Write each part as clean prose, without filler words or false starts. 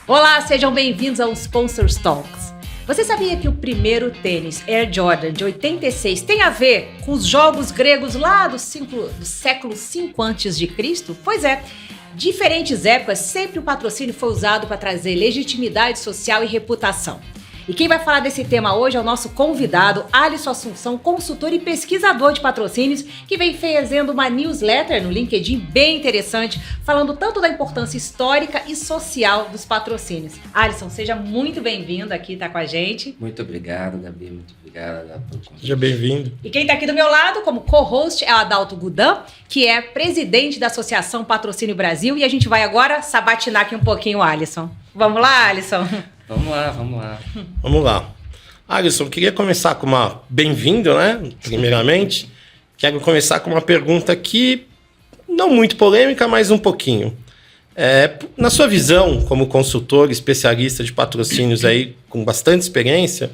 Olá, sejam bem-vindos ao Sponsors Talks. Você sabia que o primeiro tênis Air Jordan de 86 tem a ver com os jogos gregos lá do século 5 a.C.? Pois é, diferentes épocas sempre o patrocínio foi usado para trazer legitimidade social e reputação. E quem vai falar desse tema hoje é o nosso convidado, Alisson Assunção, consultor e pesquisador de patrocínios, que vem fazendo uma newsletter no LinkedIn bem interessante, falando tanto da importância histórica e social dos patrocínios. Alisson, seja muito bem-vindo aqui, tá com a gente. Muito obrigado, Gabi, muito obrigado pelo convite. Seja bem-vindo. E quem tá aqui do meu lado, como co-host, é o Adalto Gudan, que é presidente da Associação Patrocínio Brasil, e a gente vai agora sabatinar aqui um pouquinho o Alisson. Vamos lá, Alisson? Vamos lá. Vamos lá. Alisson, queria começar com uma bem-vindo, né? Primeiramente, quero começar com uma pergunta que não muito polêmica, mas um pouquinho. Na sua visão, como consultor, especialista de patrocínios aí, com bastante experiência,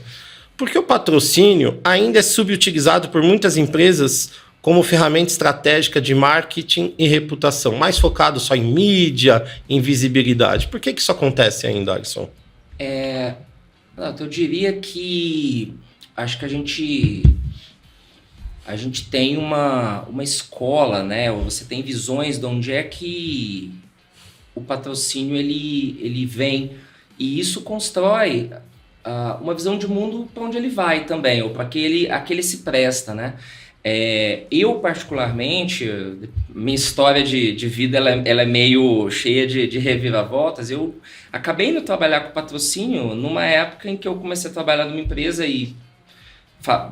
por que o patrocínio ainda é subutilizado por muitas empresas como ferramenta estratégica de marketing e reputação, mais focado só em mídia, em visibilidade? Por que isso acontece ainda, Alisson? Eu diria que acho que a gente tem uma escola, né? Você tem visões de onde é que o patrocínio ele vem, e isso constrói uma visão de mundo para onde ele vai também, ou para que ele se presta, né? Eu particularmente, minha história de vida ela é meio cheia de reviravoltas. Eu acabei indo trabalhar com patrocínio numa época em que eu comecei a trabalhar numa empresa e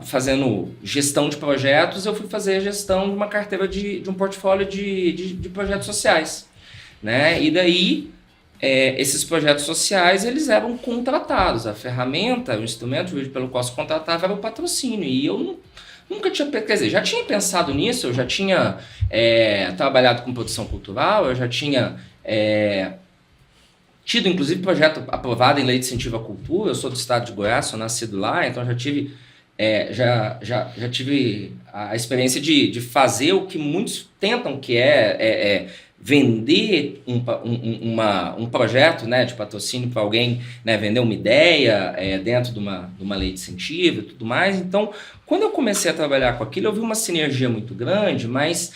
fazendo gestão de projetos, eu fui fazer a gestão de uma carteira de um portfólio de projetos sociais, né? E daí esses projetos sociais eles eram contratados, a ferramenta, o instrumento pelo qual se contratava era o patrocínio, e eu nunca tinha, quer dizer, já tinha pensado nisso, eu já tinha trabalhado com produção cultural, eu já tinha tido inclusive projeto aprovado em lei de incentivo à cultura. Eu sou do estado de Goiás, sou nascido lá, então já tive a experiência de fazer o que muitos tentam, que vender um projeto, né, de patrocínio para alguém, né, vender uma ideia dentro de uma lei de incentivo e tudo mais. Então, quando eu comecei a trabalhar com aquilo, eu vi uma sinergia muito grande, mas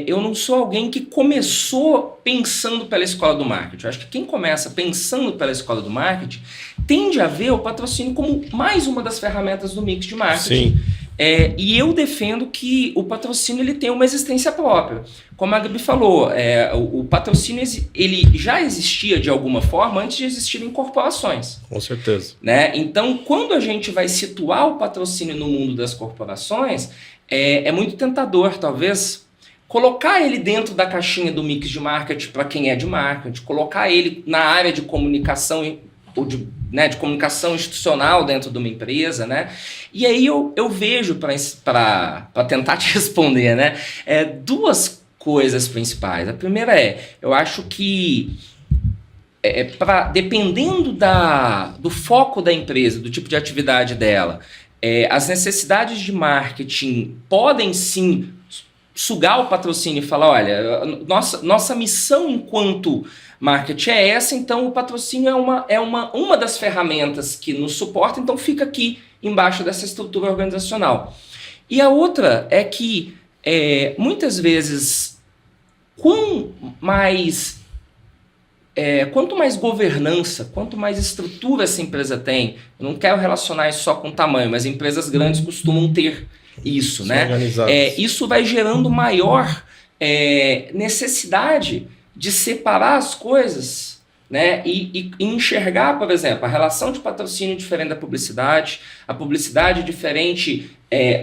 eu não sou alguém que começou pensando pela escola do marketing. Eu acho que quem começa pensando pela escola do marketing tende a ver o patrocínio como mais uma das ferramentas do mix de marketing. Sim. E eu defendo que o patrocínio ele tem uma existência própria. Como a Gabi falou, o patrocínio ele já existia de alguma forma antes de existirem corporações. Com certeza. Né? Então, quando a gente vai situar o patrocínio no mundo das corporações, é muito tentador, talvez, colocar ele dentro da caixinha do mix de marketing para quem é de marketing, colocar ele na área de comunicação ou de comunicação institucional dentro de uma empresa, né? E aí eu vejo, para tentar te responder, né, duas coisas principais. A primeira eu acho que dependendo do foco da empresa, do tipo de atividade dela, as necessidades de marketing podem sim sugar o patrocínio e falar, olha, nossa missão enquanto marketing é essa, então o patrocínio é uma das ferramentas que nos suporta, então fica aqui embaixo dessa estrutura organizacional. E a outra é que muitas vezes quanto mais governança, quanto mais estrutura essa empresa tem, eu não quero relacionar isso só com tamanho, mas empresas grandes costumam ter isso, né? Isso vai gerando maior necessidade de separar as coisas, né? E enxergar, por exemplo, a relação de patrocínio diferente da publicidade, a publicidade diferente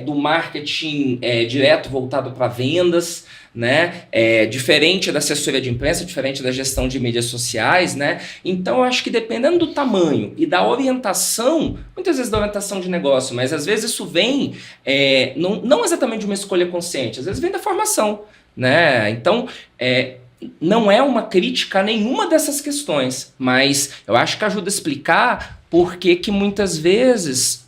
do marketing direto voltado para vendas, né? Diferente da assessoria de imprensa, diferente da gestão de mídias sociais, né? Então eu acho que dependendo do tamanho e da orientação, muitas vezes da orientação de negócio, mas às vezes isso vem não exatamente de uma escolha consciente, às vezes vem da formação, né? Então não é uma crítica a nenhuma dessas questões, mas eu acho que ajuda a explicar por que muitas vezes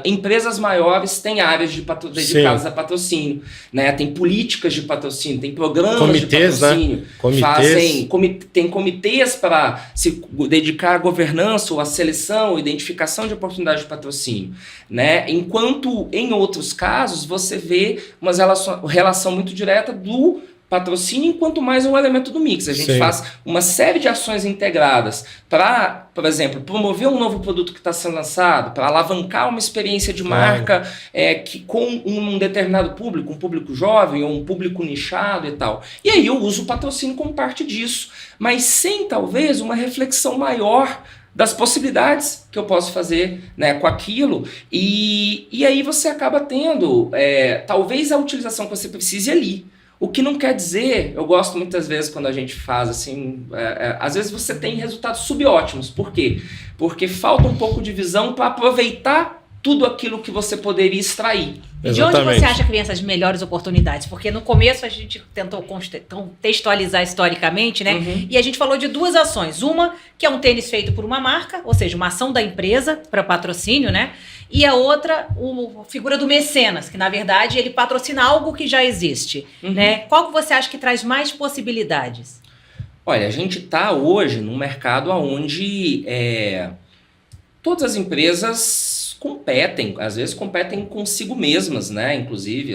empresas maiores têm áreas dedicadas a patrocínio, né? Tem políticas de patrocínio, tem programas de patrocínio, né? Tem comitês para se dedicar à governança ou à seleção, identificação de oportunidades de patrocínio, né? Enquanto em outros casos você vê uma relação muito direta do patrocínio enquanto mais um elemento do mix. A gente faz uma série de ações integradas para, por exemplo, promover um novo produto que está sendo lançado, para alavancar uma experiência de marca que com um determinado público, um público jovem ou um público nichado e tal. E aí eu uso o patrocínio como parte disso, mas sem talvez uma reflexão maior das possibilidades que eu posso fazer, né, com aquilo, e aí você acaba tendo talvez a utilização que você precise ali. O que não quer dizer, eu gosto muitas vezes quando a gente faz assim, às vezes você tem resultados subótimos. Por quê? Porque falta um pouco de visão para aproveitar tudo aquilo que você poderia extrair. E de onde você acha que vem essas melhores oportunidades? Porque no começo a gente tentou contextualizar historicamente, né? Uhum. E a gente falou de duas ações. Uma, que é um tênis feito por uma marca, ou seja, uma ação da empresa para patrocínio, né? E a outra, a figura do mecenas, que na verdade ele patrocina algo que já existe, né? Qual que você acha que traz mais possibilidades? Olha, a gente está hoje num mercado onde todas as empresas competem, às vezes competem consigo mesmas, né? Inclusive,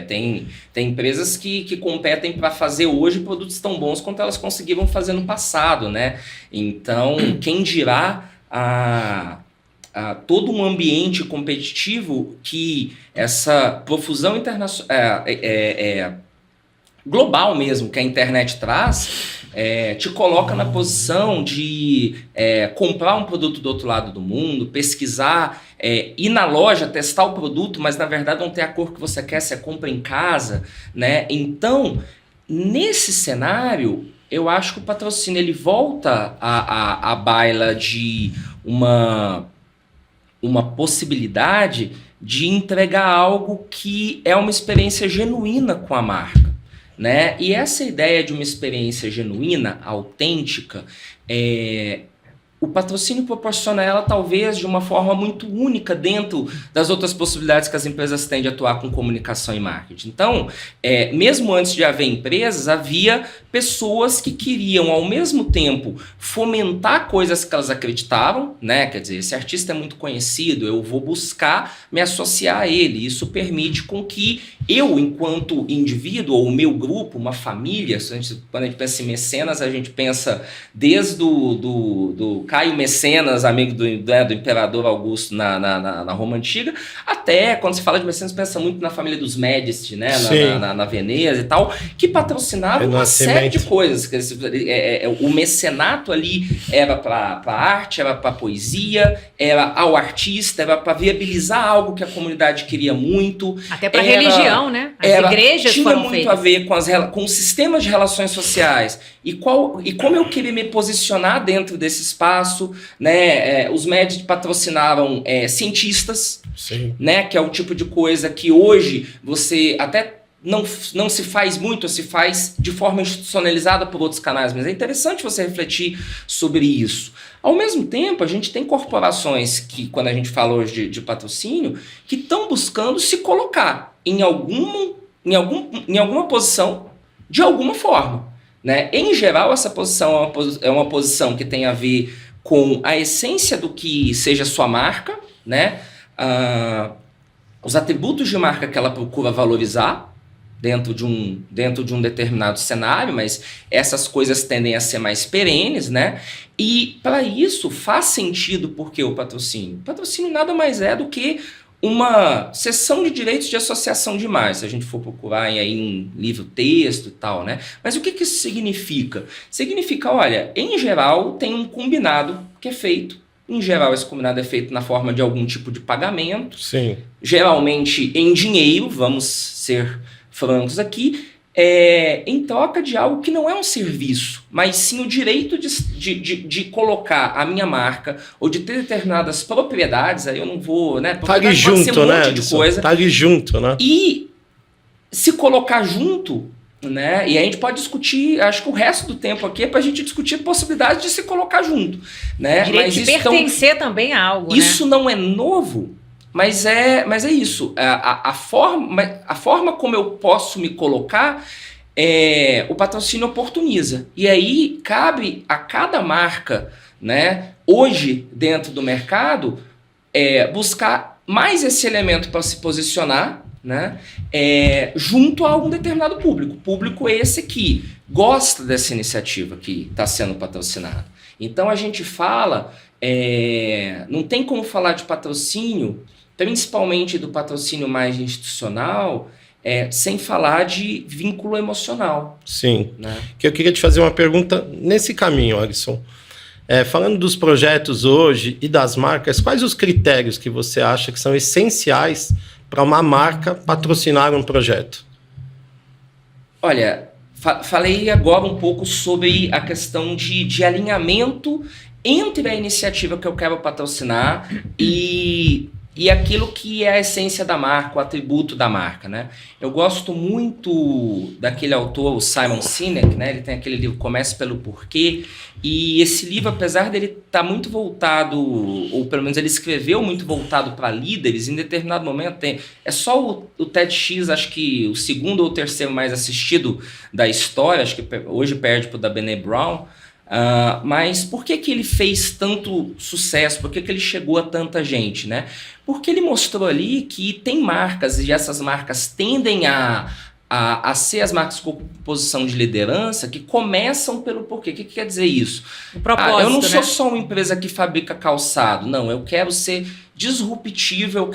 tem empresas que competem para fazer hoje produtos tão bons quanto elas conseguiram fazer no passado, né? Então, quem dirá todo um ambiente competitivo que essa profusão internacional, global mesmo, que a internet traz, te coloca na posição de comprar um produto do outro lado do mundo, pesquisar, ir na loja, testar o produto, mas na verdade não ter a cor que você quer, você compra em casa, né? Então, nesse cenário, eu acho que o patrocínio ele volta à baila de uma possibilidade de entregar algo que é uma experiência genuína com a marca, né? E essa ideia de uma experiência genuína, autêntica, o patrocínio proporciona ela talvez de uma forma muito única dentro das outras possibilidades que as empresas têm de atuar com comunicação e marketing. Então, mesmo antes de haver empresas, havia pessoas que queriam ao mesmo tempo fomentar coisas que elas acreditavam, né? Quer dizer, esse artista é muito conhecido, eu vou buscar me associar a ele. Isso permite com que eu, enquanto indivíduo, ou o meu grupo, uma família, quando a gente pensa em mecenas, a gente pensa desde do Caio Mecenas, amigo do imperador Augusto na Roma Antiga, até quando se fala de mecenas, pensa muito na família dos Médici, né? na Veneza e tal, que patrocinavam uma série de coisas. O mecenato ali era para arte, era para poesia, era ao artista, era para viabilizar algo que a comunidade queria muito. Até para religião, né? As igrejas tinha foram muito feitas. a ver com os sistemas de relações sociais e como eu queria me posicionar dentro desse espaço, né? Os médicos patrocinavam cientistas, né? Que é o tipo de coisa que hoje você até não se faz muito, se faz de forma institucionalizada por outros canais, mas é interessante você refletir sobre isso. Ao mesmo tempo, a gente tem corporações que, quando a gente fala hoje de patrocínio, que estão buscando se colocar em alguma posição de alguma forma, né? Em geral, essa posição é uma posição que tem a ver com a essência do que seja sua marca, né? Os atributos de marca que ela procura valorizar dentro de um determinado cenário, mas essas coisas tendem a ser mais perenes, né? E para isso faz sentido porque o patrocínio. O patrocínio nada mais é do que uma cessão de direitos de associação de imagem, se a gente for procurar aí um livro texto e tal, né? Mas o que isso significa? Significa, olha, em geral tem um combinado que é feito. Em geral, esse combinado é feito na forma de algum tipo de pagamento. Sim. Geralmente em dinheiro, vamos ser francos aqui, em troca de algo que não é um serviço, mas sim o direito de colocar a minha marca ou de ter determinadas propriedades, aí eu não vou, né? Tá ali junto, né? Tá ali junto, né? E se colocar junto, né? E a gente pode discutir, acho que o resto do tempo aqui é pra gente discutir a possibilidade de se colocar junto, né? Direito de pertencer também a algo, isso não é novo. Mas é isso. A forma como eu posso me colocar, o patrocínio oportuniza. E aí cabe a cada marca, né, hoje dentro do mercado, buscar mais esse elemento para se posicionar, né, junto a algum determinado público. Público esse que gosta dessa iniciativa que está sendo patrocinada. Então a gente fala, não tem como falar de patrocínio, principalmente do patrocínio mais institucional, sem falar de vínculo emocional. Sim. Né? Que eu queria te fazer uma pergunta nesse caminho, Alisson. Falando dos projetos hoje e das marcas, quais os critérios que você acha que são essenciais para uma marca patrocinar um projeto? Olha, falei agora um pouco sobre a questão de alinhamento entre a iniciativa que eu quero patrocinar e aquilo que é a essência da marca, o atributo da marca, né? Eu gosto muito daquele autor, o Simon Sinek, né? Ele tem aquele livro Comece pelo Porquê, e esse livro, apesar dele estar muito voltado, ou pelo menos ele escreveu muito voltado para líderes, em determinado momento é só o TEDx, acho que o segundo ou terceiro mais assistido da história, acho que hoje perde para o da Brené Brown. Mas por que ele fez tanto sucesso? Por que ele chegou a tanta gente, né? Porque ele mostrou ali que tem marcas, e essas marcas tendem a ser as marcas com posição de liderança, que começam pelo porquê. O que quer dizer isso? O propósito, eu não sou né? só uma empresa que fabrica calçado, não, eu quero ser disruptivo, eu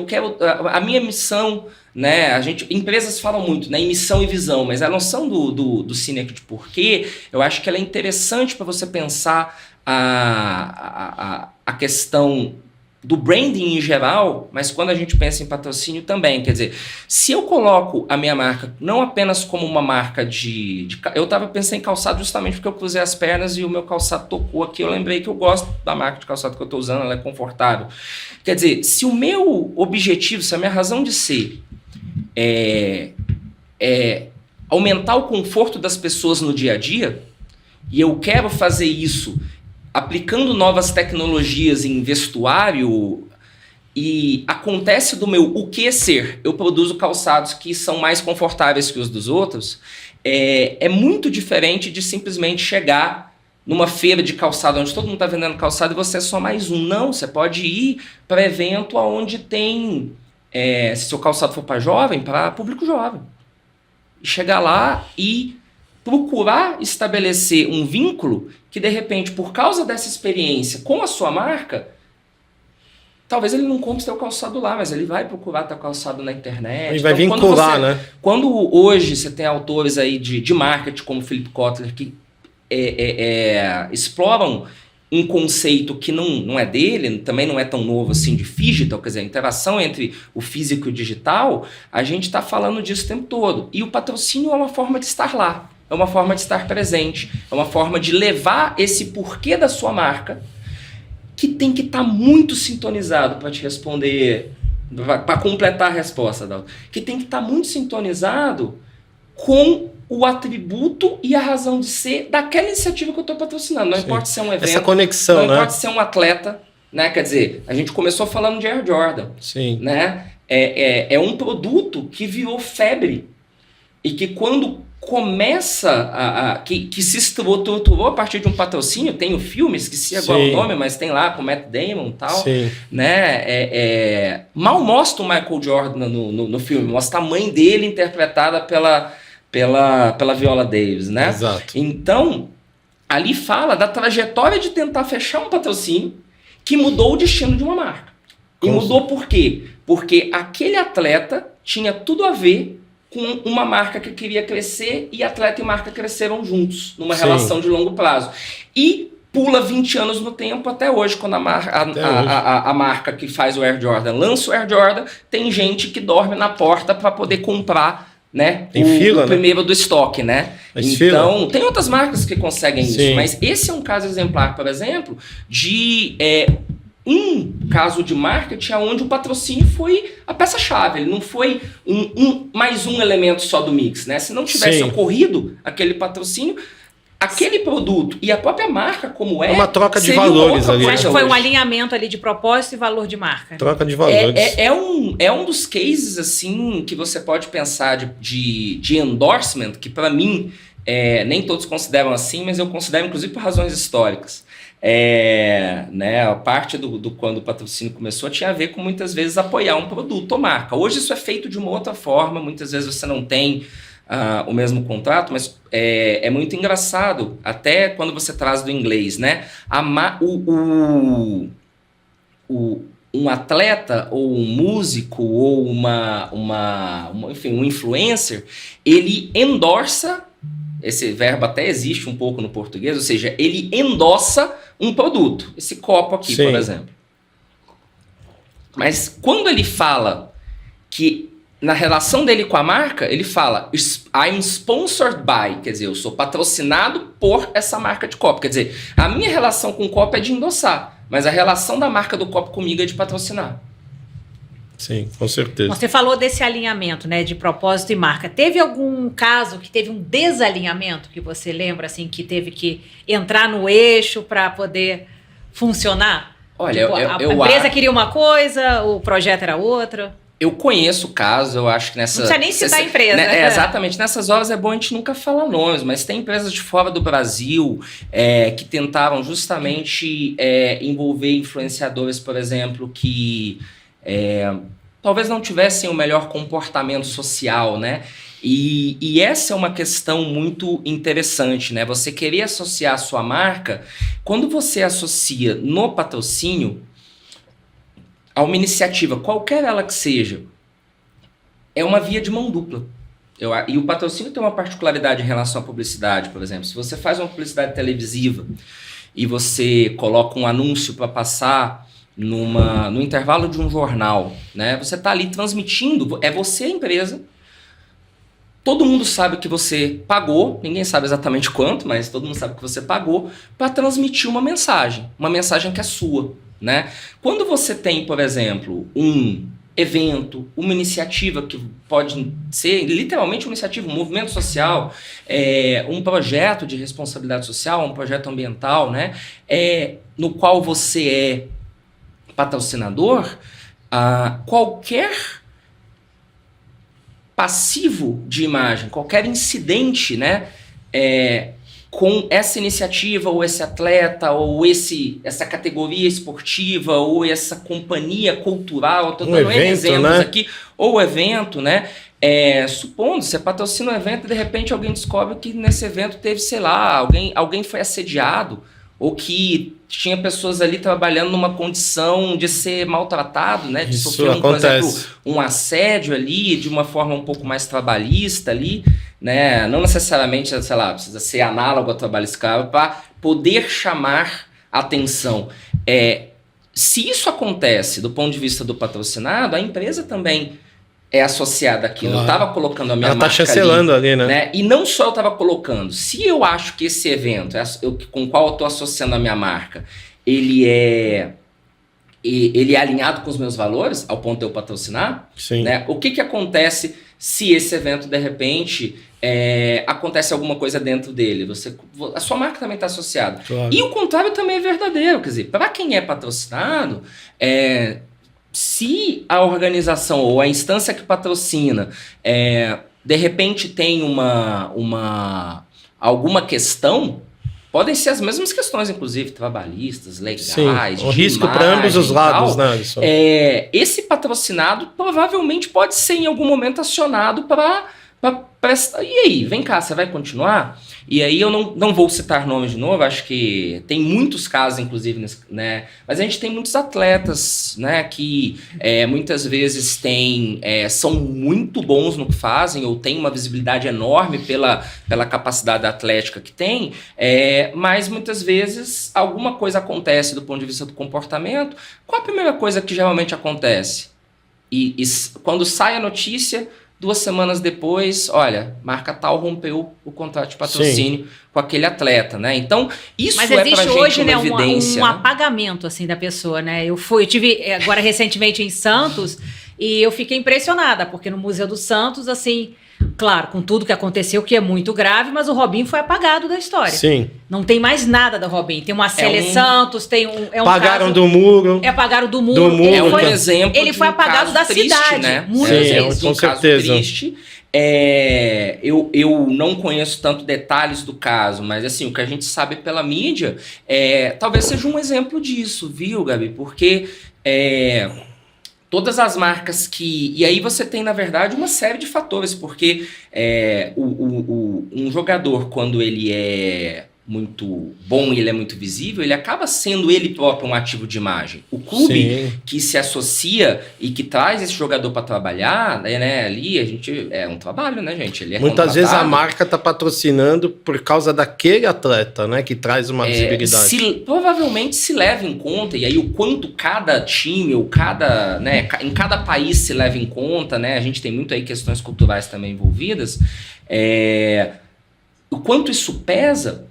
quero a minha missão, né? Empresas falam muito, né, em missão e visão, mas a noção do Sinek de porquê, eu acho que ela é interessante para você pensar a questão do branding em geral, mas quando a gente pensa em patrocínio também, quer dizer, se eu coloco a minha marca não apenas como uma marca eu estava pensando em calçado justamente porque eu cruzei as pernas e o meu calçado tocou aqui, eu lembrei que eu gosto da marca de calçado que eu estou usando, ela é confortável. Quer dizer, se o meu objetivo, se a minha razão de ser aumentar o conforto das pessoas no dia a dia, e eu quero fazer isso aplicando novas tecnologias em vestuário, e acontece do meu o que ser, eu produzo calçados que são mais confortáveis que os dos outros, é muito diferente de simplesmente chegar numa feira de calçado onde todo mundo está vendendo calçado e você é só mais um. Não, você pode ir para evento onde tem, se seu calçado for para jovem, para público jovem. Chegar lá e procurar estabelecer um vínculo que, de repente, por causa dessa experiência com a sua marca, talvez ele não compre seu calçado lá, mas ele vai procurar teu calçado na internet. Ele vai vincular, né? Quando hoje você tem autores aí de marketing, como Philip Kotler, que exploram um conceito que não é dele, também não é tão novo assim, de digital, quer dizer, a interação entre o físico e o digital, a gente está falando disso o tempo todo. E o patrocínio é uma forma de estar lá. É uma forma de estar presente, é uma forma de levar esse porquê da sua marca, que tem que estar muito sintonizado para te responder, para completar a resposta, Dalton, que tem que estar muito sintonizado com o atributo e a razão de ser daquela iniciativa que eu estou patrocinando. Não importa se é um evento, essa conexão, não né? importa se é um atleta, né? Quer dizer, a gente começou falando de Air Jordan. Sim. Né? É um produto que virou febre e que quando começa que se estruturou a partir de um patrocínio, tem o filme, esqueci agora o nome, mas tem lá com o Matt Damon e tal, né? Mal mostra o Michael Jordan no filme, mostra a mãe dele interpretada pela Viola Davis, né? Exato. Então, ali fala da trajetória de tentar fechar um patrocínio que mudou o destino de uma marca. E mudou por quê? Porque aquele atleta tinha tudo a ver com uma marca que queria crescer, e atleta e marca cresceram juntos, numa relação de longo prazo. E pula 20 anos no tempo até hoje, quando a marca que faz o Air Jordan lança o Air Jordan, tem gente que dorme na porta para poder comprar, né, o primeiro do estoque, né? Então, tem outras marcas que conseguem isso, mas esse é um caso exemplar, por exemplo, de um caso de marketing onde o patrocínio foi a peça-chave, ele não foi mais um elemento só do mix, né? Se não tivesse ocorrido aquele patrocínio, aquele produto e a própria marca como É uma troca de seria uma valores outra ali. Você coisa acha que foi um hoje. alinhamento ali de propósito e valor de marca? Troca de valores. É um dos cases, assim, que você pode pensar de endorsement, que para mim, nem todos consideram assim, mas eu considero, inclusive, por razões históricas. Né, a parte do quando o patrocínio começou tinha a ver com, muitas vezes, apoiar um produto ou marca. Hoje isso é feito de uma outra forma, muitas vezes você não tem o mesmo contrato, mas é muito engraçado, até quando você traz do inglês, né? Um atleta, ou um músico, ou enfim, um influencer, ele endorsa, esse verbo até existe um pouco no português, ou seja, ele endossa um produto. Esse copo aqui, Sim. por exemplo. Mas quando ele fala que na relação dele com a marca, ele fala I'm sponsored by, quer dizer, eu sou patrocinado por essa marca de copo. Quer dizer, a minha relação com o copo é de endossar, mas a relação da marca do copo comigo é de patrocinar. Sim, com certeza. Você falou desse alinhamento, né, de propósito e marca. Teve algum caso que teve um desalinhamento que você lembra, assim, que teve que entrar no eixo para poder funcionar? Olha, tipo, a empresa queria uma coisa, o projeto era outra. Eu conheço casos, eu acho que nessa... Não precisa nem citar a empresa. Né, exatamente, nessas horas é bom a gente nunca falar nomes, mas tem empresas de fora do Brasil que tentaram justamente envolver influenciadores, por exemplo, que talvez não tivessem o melhor comportamento social, né? E essa é uma questão muito interessante, né? Você querer associar a sua marca, quando você associa no patrocínio a uma iniciativa, qualquer ela que seja, é uma via de mão dupla. E o patrocínio tem uma particularidade em relação à publicidade, por exemplo. Se você faz uma publicidade televisiva e você coloca um anúncio para passar no intervalo de um jornal, né? Você está ali transmitindo, é você a empresa, todo mundo sabe que você pagou, ninguém sabe exatamente quanto, mas todo mundo sabe que você pagou para transmitir uma mensagem que é sua. Né? Quando você tem, por exemplo, um evento, uma iniciativa que pode ser literalmente uma iniciativa, um movimento social, um projeto de responsabilidade social, um projeto ambiental, né? No qual você é patrocinador, qualquer passivo de imagem, qualquer incidente, né? Com essa iniciativa, ou esse atleta, ou essa categoria esportiva, ou essa companhia cultural, estou dando exemplos, né? Aqui, ou evento, né? Supondo, você patrocina um evento e de repente alguém descobre que nesse evento teve, sei lá, alguém foi assediado, ou que tinha pessoas ali trabalhando numa condição de ser maltratado, né? De sofrer, por exemplo, um assédio ali, de uma forma um pouco mais trabalhista ali, né? Não necessariamente, sei lá, precisa ser análogo ao trabalho escravo para poder chamar atenção. Se isso acontece do ponto de vista do patrocinado, a empresa também é associada àquilo. Claro. Eu estava colocando a minha marca chancelando ali, né? E não só eu estava colocando. Se eu acho que esse evento, com o qual eu estou associando a minha marca, ele é alinhado com os meus valores, ao ponto de eu patrocinar, né? O que acontece se esse evento, de repente, acontece alguma coisa dentro dele? A sua marca também está associada. Claro. E o contrário também é verdadeiro. Quer dizer, para quem é patrocinado, se a organização ou a instância que patrocina, de repente tem alguma questão, podem ser as mesmas questões, inclusive trabalhistas, legais, sim, o risco para ambos os lados, né? Esse patrocinado provavelmente pode ser em algum momento acionado para prestar. E aí, vem cá, você vai continuar? E aí eu não vou citar nomes de novo, acho que tem muitos casos, inclusive, né? Mas a gente tem muitos atletas, né, que muitas vezes são muito bons no que fazem, ou têm uma visibilidade enorme pela capacidade atlética que tem, mas muitas vezes alguma coisa acontece do ponto de vista do comportamento. Qual a primeira coisa que geralmente acontece? E quando sai a notícia, 2 semanas depois, olha, marca tal rompeu o contrato de patrocínio, sim, com aquele atleta, né? Então, isso mas é pra gente hoje, uma evidência. Um apagamento, assim, da pessoa, né? Eu tive agora recentemente em Santos e eu fiquei impressionada, porque no Museu do Santos, assim, Claro, com tudo que aconteceu, que é muito grave, mas o Robinho foi apagado da história. Sim. Não tem mais nada da Robinho. Tem uma Célia Santos, tem um. Pagaram caso, do muro. apagaram do muro. É um exemplo. Ele foi apagado da triste, cidade. Né? Muitas vezes. Com certeza. Triste. Eu não conheço tanto detalhes do caso, mas assim, o que a gente sabe pela mídia talvez seja um exemplo disso, viu, Gabi? Porque todas as marcas que... E aí você tem, na verdade, uma série de fatores, porque um jogador, quando ele é muito bom e ele é muito visível, ele acaba sendo ele próprio um ativo de imagem. O clube que se associa e que traz esse jogador para trabalhar, né, ali a gente é um trabalho, né, gente? Ele é muitas vezes a marca tá patrocinando por causa daquele atleta, né, que traz uma visibilidade. Provavelmente se leva em conta, e aí o quanto cada time ou em cada país se leva em conta, né? A gente tem muito aí questões culturais também envolvidas. O quanto isso pesa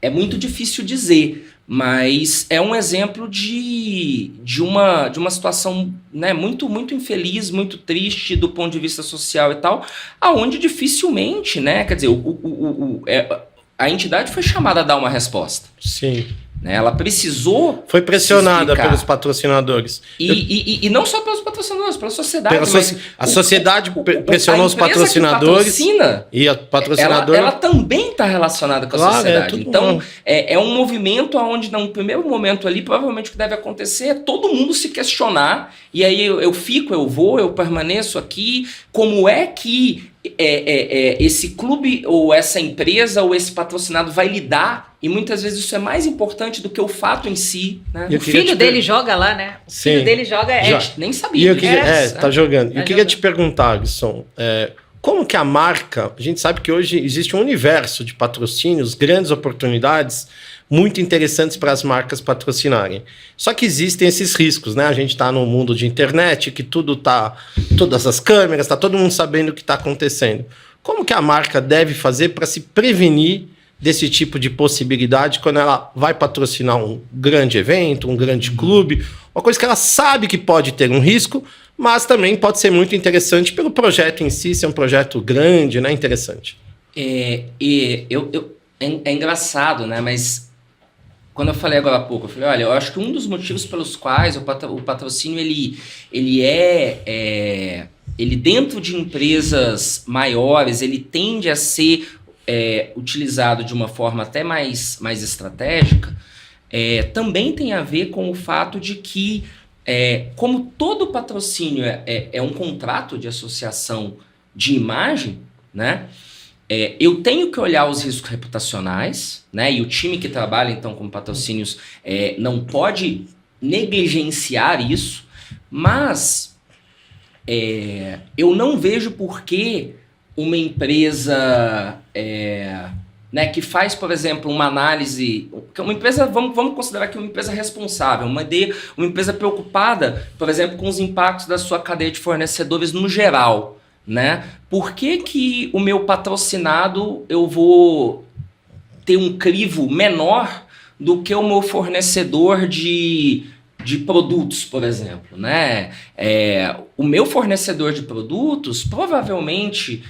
é muito difícil dizer, mas é um exemplo de uma situação, né, muito, muito infeliz, muito triste do ponto de vista social e tal, aonde dificilmente, né, quer dizer, a entidade foi chamada a dar uma resposta. Sim. Né, ela precisou... Foi pressionada pelos patrocinadores. E não só pelos patrocinadores, pela sociedade. A sociedade pressionou os patrocinadores. E a patrocinadora... Ela também está relacionada com a sociedade. Então, é um movimento onde, no primeiro momento ali, provavelmente o que deve acontecer é todo mundo se questionar. E aí eu permaneço aqui. Como é que esse clube ou essa empresa ou esse patrocinado vai lidar? E muitas vezes isso é mais importante do que o fato em si, né? O filho dele joga lá, né? O filho dele joga... nem sabia. Tá jogando. Eu queria te perguntar, Alisson, como que a marca... A gente sabe que hoje existe um universo de patrocínios, grandes oportunidades, muito interessantes para as marcas patrocinarem. Só que existem esses riscos, né? A gente está no mundo de internet, que todas as câmeras, tá todo mundo sabendo o que está acontecendo. Como que a marca deve fazer para se prevenir desse tipo de possibilidade quando ela vai patrocinar um grande evento, um grande clube, uma coisa que ela sabe que pode ter um risco, mas também pode ser muito interessante pelo projeto em si, ser um projeto grande, né? Interessante. É engraçado, né? Mas quando eu falei agora há pouco, eu falei, olha, eu acho que um dos motivos pelos quais o patrocínio ele dentro de empresas maiores, ele tende a ser utilizado de uma forma até mais estratégica, também tem a ver com o fato de que, como todo patrocínio é um contrato de associação de imagem, né? Eu tenho que olhar os riscos reputacionais, né? E o time que trabalha, então, com patrocínios não pode negligenciar isso, mas eu não vejo por que uma empresa né, que faz, por exemplo, uma análise... Uma empresa, vamos considerar que uma empresa responsável, uma empresa preocupada, por exemplo, com os impactos da sua cadeia de fornecedores no geral. Né? Por que o meu patrocinado eu vou ter um crivo menor do que o meu fornecedor de produtos, por exemplo, né? O meu fornecedor de produtos, provavelmente,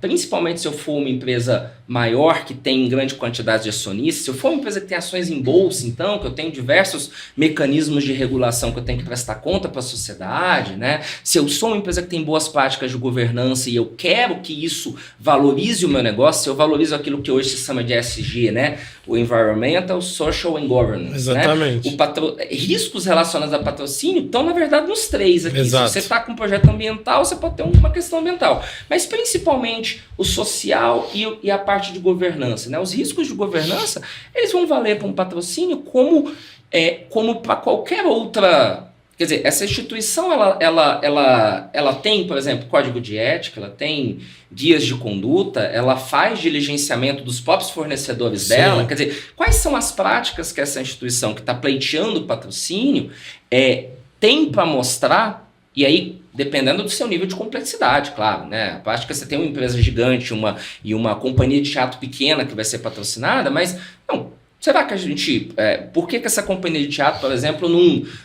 principalmente se eu for uma empresa maior que tem grande quantidade de acionistas, se eu for uma empresa que tem ações em bolsa, então, que eu tenho diversos mecanismos de regulação que eu tenho que prestar conta para a sociedade, né? Se eu sou uma empresa que tem boas práticas de governança e eu quero que isso valorize o meu negócio, se eu valorizo aquilo que hoje se chama de ESG, né? O Environmental, Social and Governance. Exatamente. Né? Riscos relacionados a patrocínio estão, na verdade, nos três aqui. Exato. Se você está com um projeto ambiental, você pode ter uma questão ambiental. Mas, principalmente, o social e a parte de governança. Né? Os riscos de governança, eles vão valer para um patrocínio como para qualquer outra... Quer dizer, essa instituição, ela tem, por exemplo, código de ética, ela tem guias de conduta, ela faz diligenciamento dos próprios fornecedores dela. Quer dizer, quais são as práticas que essa instituição que está pleiteando o patrocínio tem para mostrar, e aí, dependendo do seu nível de complexidade, claro, né? A prática, você tem uma empresa gigante e uma companhia de teatro pequena que vai ser patrocinada, mas não, será que a gente... por que essa companhia de teatro, por exemplo,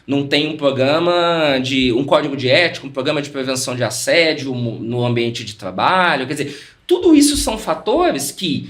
não tem um programa um código de ética, um programa de prevenção de assédio no ambiente de trabalho? Quer dizer, tudo isso são fatores que,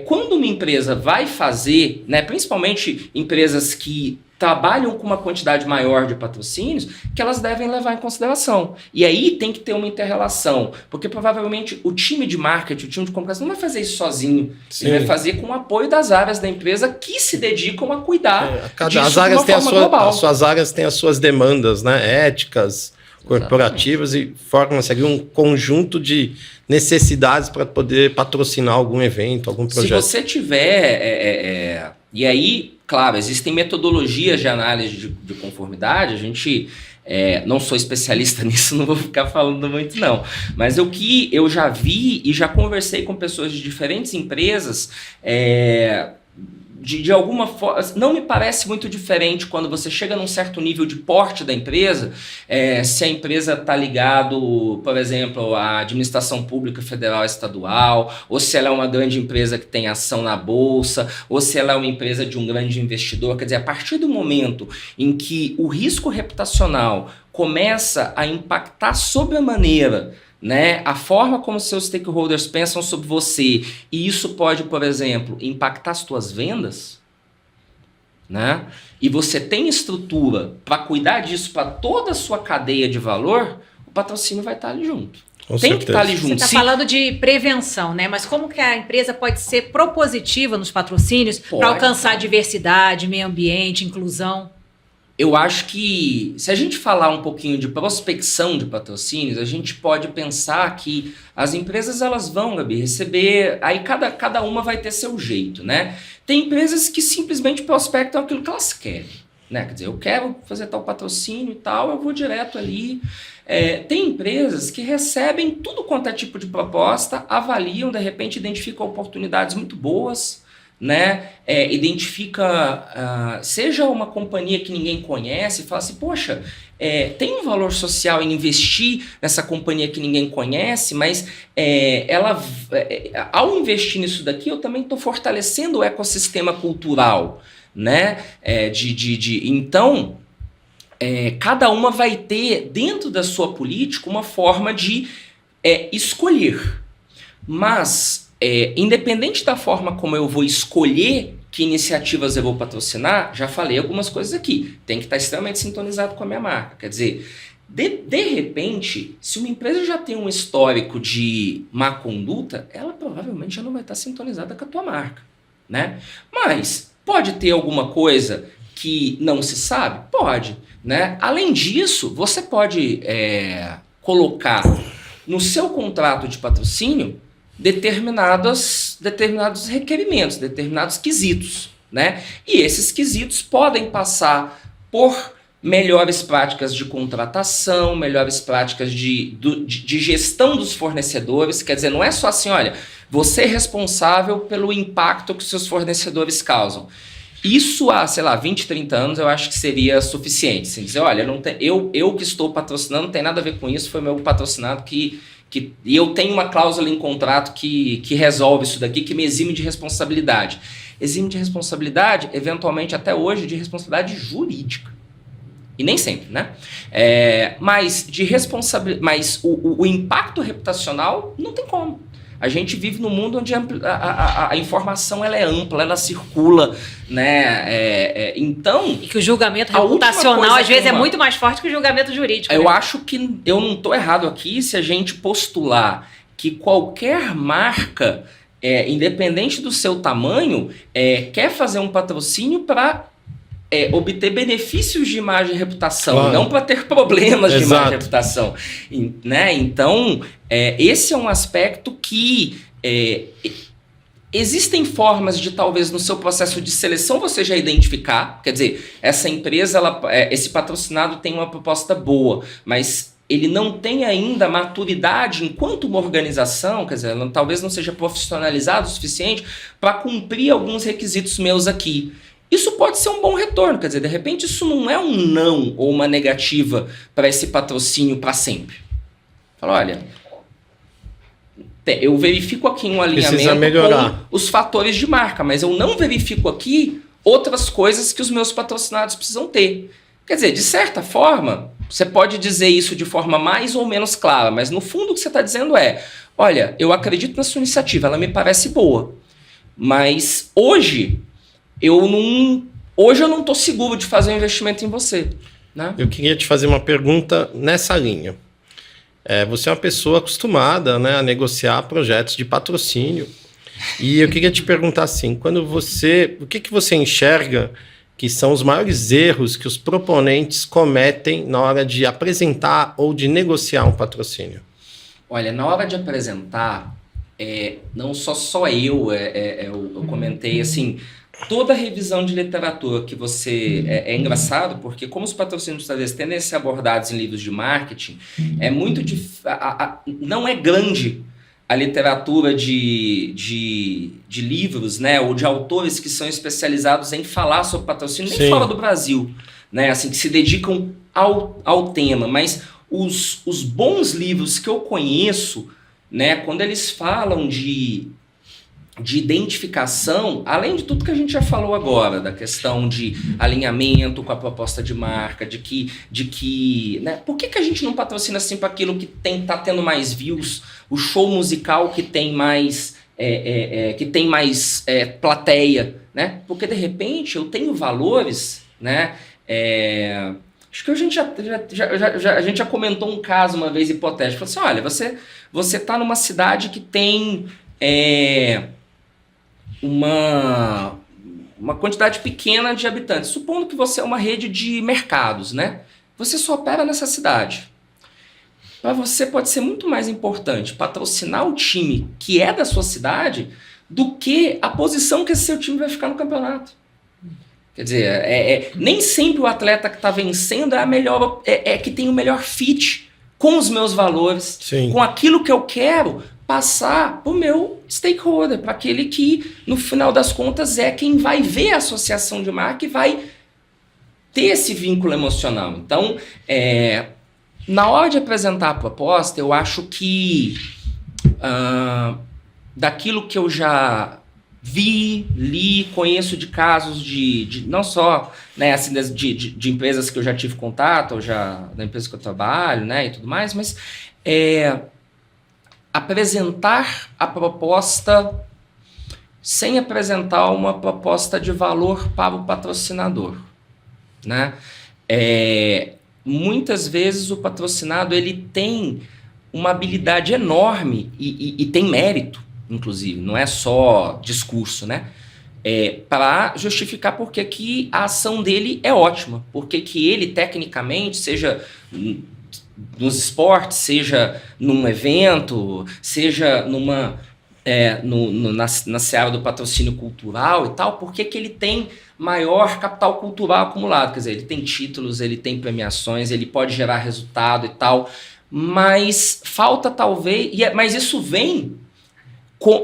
quando uma empresa vai fazer, né, principalmente empresas que trabalham com uma quantidade maior de patrocínios, que elas devem levar em consideração. E aí tem que ter uma inter-relação, porque provavelmente o time de marketing, o time de comunicação não vai fazer isso sozinho. Sim. Ele vai fazer com o apoio das áreas da empresa que se dedicam a cuidar disso as áreas de uma forma global. As suas áreas têm as suas demandas, né, éticas, corporativas. Exatamente. E formam um conjunto de necessidades para poder patrocinar algum evento, algum projeto. Se você tiver... e aí, claro, existem metodologias de análise de conformidade, a gente... não sou especialista nisso, não vou ficar falando muito não, mas o que eu já vi e já conversei com pessoas de diferentes empresas, de alguma forma, não me parece muito diferente quando você chega num certo nível de porte da empresa, se a empresa está ligado, por exemplo, à administração pública federal e estadual, ou se ela é uma grande empresa que tem ação na bolsa, ou se ela é uma empresa de um grande investidor. Quer dizer, a partir do momento em que o risco reputacional começa a impactar sobremaneira, né, a forma como seus stakeholders pensam sobre você, e isso pode, por exemplo, impactar as suas vendas, né, e você tem estrutura para cuidar disso para toda a sua cadeia de valor, o patrocínio vai estar ali junto. Tem que estar ali junto. Você está falando de prevenção, né? Mas como que a empresa pode ser propositiva nos patrocínios para alcançar diversidade, meio ambiente, inclusão? Eu acho que, se a gente falar um pouquinho de prospecção de patrocínios, a gente pode pensar que as empresas elas vão, Gabi, receber... Aí cada uma vai ter seu jeito, né? Tem empresas que simplesmente prospectam aquilo que elas querem, né? Quer dizer, eu quero fazer tal patrocínio e tal, eu vou direto ali. Tem empresas que recebem tudo quanto é tipo de proposta, avaliam, de repente identificam oportunidades muito boas, né? Identifica, seja uma companhia que ninguém conhece, e fala assim, poxa, tem um valor social em investir nessa companhia que ninguém conhece, mas ao investir nisso daqui, eu também estou fortalecendo o ecossistema cultural, né? Então, cada uma vai ter, dentro da sua política, uma forma de escolher. Mas... independente da forma como eu vou escolher que iniciativas eu vou patrocinar, já falei algumas coisas aqui. Tem que estar extremamente sintonizado com a minha marca. Quer dizer, de repente, se uma empresa já tem um histórico de má conduta, ela provavelmente já não vai estar sintonizada com a tua marca, né? Mas pode ter alguma coisa que não se sabe? Pode, né? Além disso, você pode colocar no seu contrato de patrocínio determinados requerimentos, determinados quesitos, né? E esses quesitos podem passar por melhores práticas de contratação, melhores práticas de gestão dos fornecedores. Quer dizer, não é só assim, olha, você é responsável pelo impacto que seus fornecedores causam. Isso há, sei lá, 20, 30 anos eu acho que seria suficiente. Assim, dizer, olha, eu que estou patrocinando não tem nada a ver com isso, foi meu patrocinado e eu tenho uma cláusula em contrato que resolve isso daqui, que me exime de responsabilidade. Exime de responsabilidade, eventualmente até hoje, de responsabilidade jurídica. E nem sempre, né? Mas o impacto reputacional não tem como. A gente vive num mundo onde a informação ela é ampla, ela circula, né? Então... E que o julgamento reputacional, às vezes, é muito mais forte que o julgamento jurídico. Eu né? acho que eu não estou errado aqui se a gente postular que qualquer marca, independente do seu tamanho, quer fazer um patrocínio para obter benefícios de imagem e reputação, claro. Não para ter problemas de imagem e reputação. Né? Então, esse é um aspecto que existem formas de talvez no seu processo de seleção você já identificar, quer dizer, essa empresa, esse patrocinado tem uma proposta boa, mas ele não tem ainda maturidade enquanto uma organização, quer dizer, talvez não seja profissionalizado o suficiente para cumprir alguns requisitos meus aqui. Isso pode ser um bom retorno, quer dizer, de repente isso não é um não ou uma negativa para esse patrocínio para sempre. Fala, olha, Eu verifico aqui um alinhamento com os fatores de marca, mas eu não verifico aqui outras coisas que os meus patrocinados precisam ter. Quer dizer, de certa forma, você pode dizer isso de forma mais ou menos clara, mas no fundo o que você está dizendo é, olha, eu acredito na sua iniciativa, ela me parece boa, mas hoje eu não estou seguro de fazer um investimento em você. Né? Eu queria te fazer uma pergunta nessa linha. Você é uma pessoa acostumada, né, a negociar projetos de patrocínio. E eu queria te perguntar assim, o que você enxerga que são os maiores erros que os proponentes cometem na hora de apresentar ou de negociar um patrocínio? Olha, na hora de apresentar, não só eu comentei assim, toda revisão de literatura que você... É engraçado, porque como os patrocínios talvez tendem a ser abordados em livros de marketing, é muito difícil... Não é grande a literatura de livros, né, ou de autores que são especializados em falar sobre patrocínio, nem fora do Brasil, né, assim, que se dedicam ao tema. Mas os bons livros que eu conheço, né, quando eles falam de identificação, além de tudo que a gente já falou agora, da questão de alinhamento com a proposta de marca, de que né, por que a gente não patrocina sempre aquilo que tá tendo mais views, o show musical que tem mais plateia, né? Porque de repente eu tenho valores, né? Acho que a gente já comentou um caso uma vez hipotético, falou assim, olha, você tá numa cidade que tem uma quantidade pequena de habitantes. Supondo que você é uma rede de mercados, né? Você só opera nessa cidade. Para você pode ser muito mais importante patrocinar o time que é da sua cidade do que a posição que esse seu time vai ficar no campeonato. Quer dizer, nem sempre o atleta que está vencendo é a melhor, que tem o melhor fit com os meus valores, com aquilo que eu quero passar para o meu stakeholder, para aquele que, no final das contas, é quem vai ver a associação de marca e vai ter esse vínculo emocional. Então, na hora de apresentar a proposta, eu acho que daquilo que eu já vi, li, conheço de casos de não só, né, assim, de empresas que eu já tive contato, da empresa que eu trabalho, né, e tudo mais, mas apresentar a proposta sem apresentar uma proposta de valor para o patrocinador, né? Muitas vezes o patrocinado ele tem uma habilidade enorme e tem mérito, inclusive, não é só discurso, né? Para justificar porque que a ação dele é ótima, porque que ele, tecnicamente, seja nos esportes, seja num evento, seja na seara do patrocínio cultural e tal, porque que ele tem maior capital cultural acumulado, quer dizer, ele tem títulos, ele tem premiações, ele pode gerar resultado e tal, mas falta talvez, mas isso vem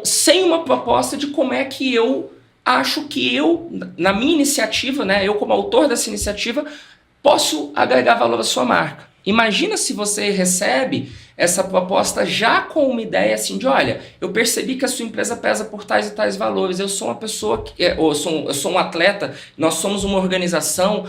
sem uma proposta de como é que eu acho que eu, na minha iniciativa, né, eu como autor dessa iniciativa, posso agregar valor à sua marca. Imagina se você recebe essa proposta já com uma ideia assim de, olha, eu percebi que a sua empresa pesa por tais e tais valores, eu sou uma pessoa, eu sou um atleta, nós somos uma organização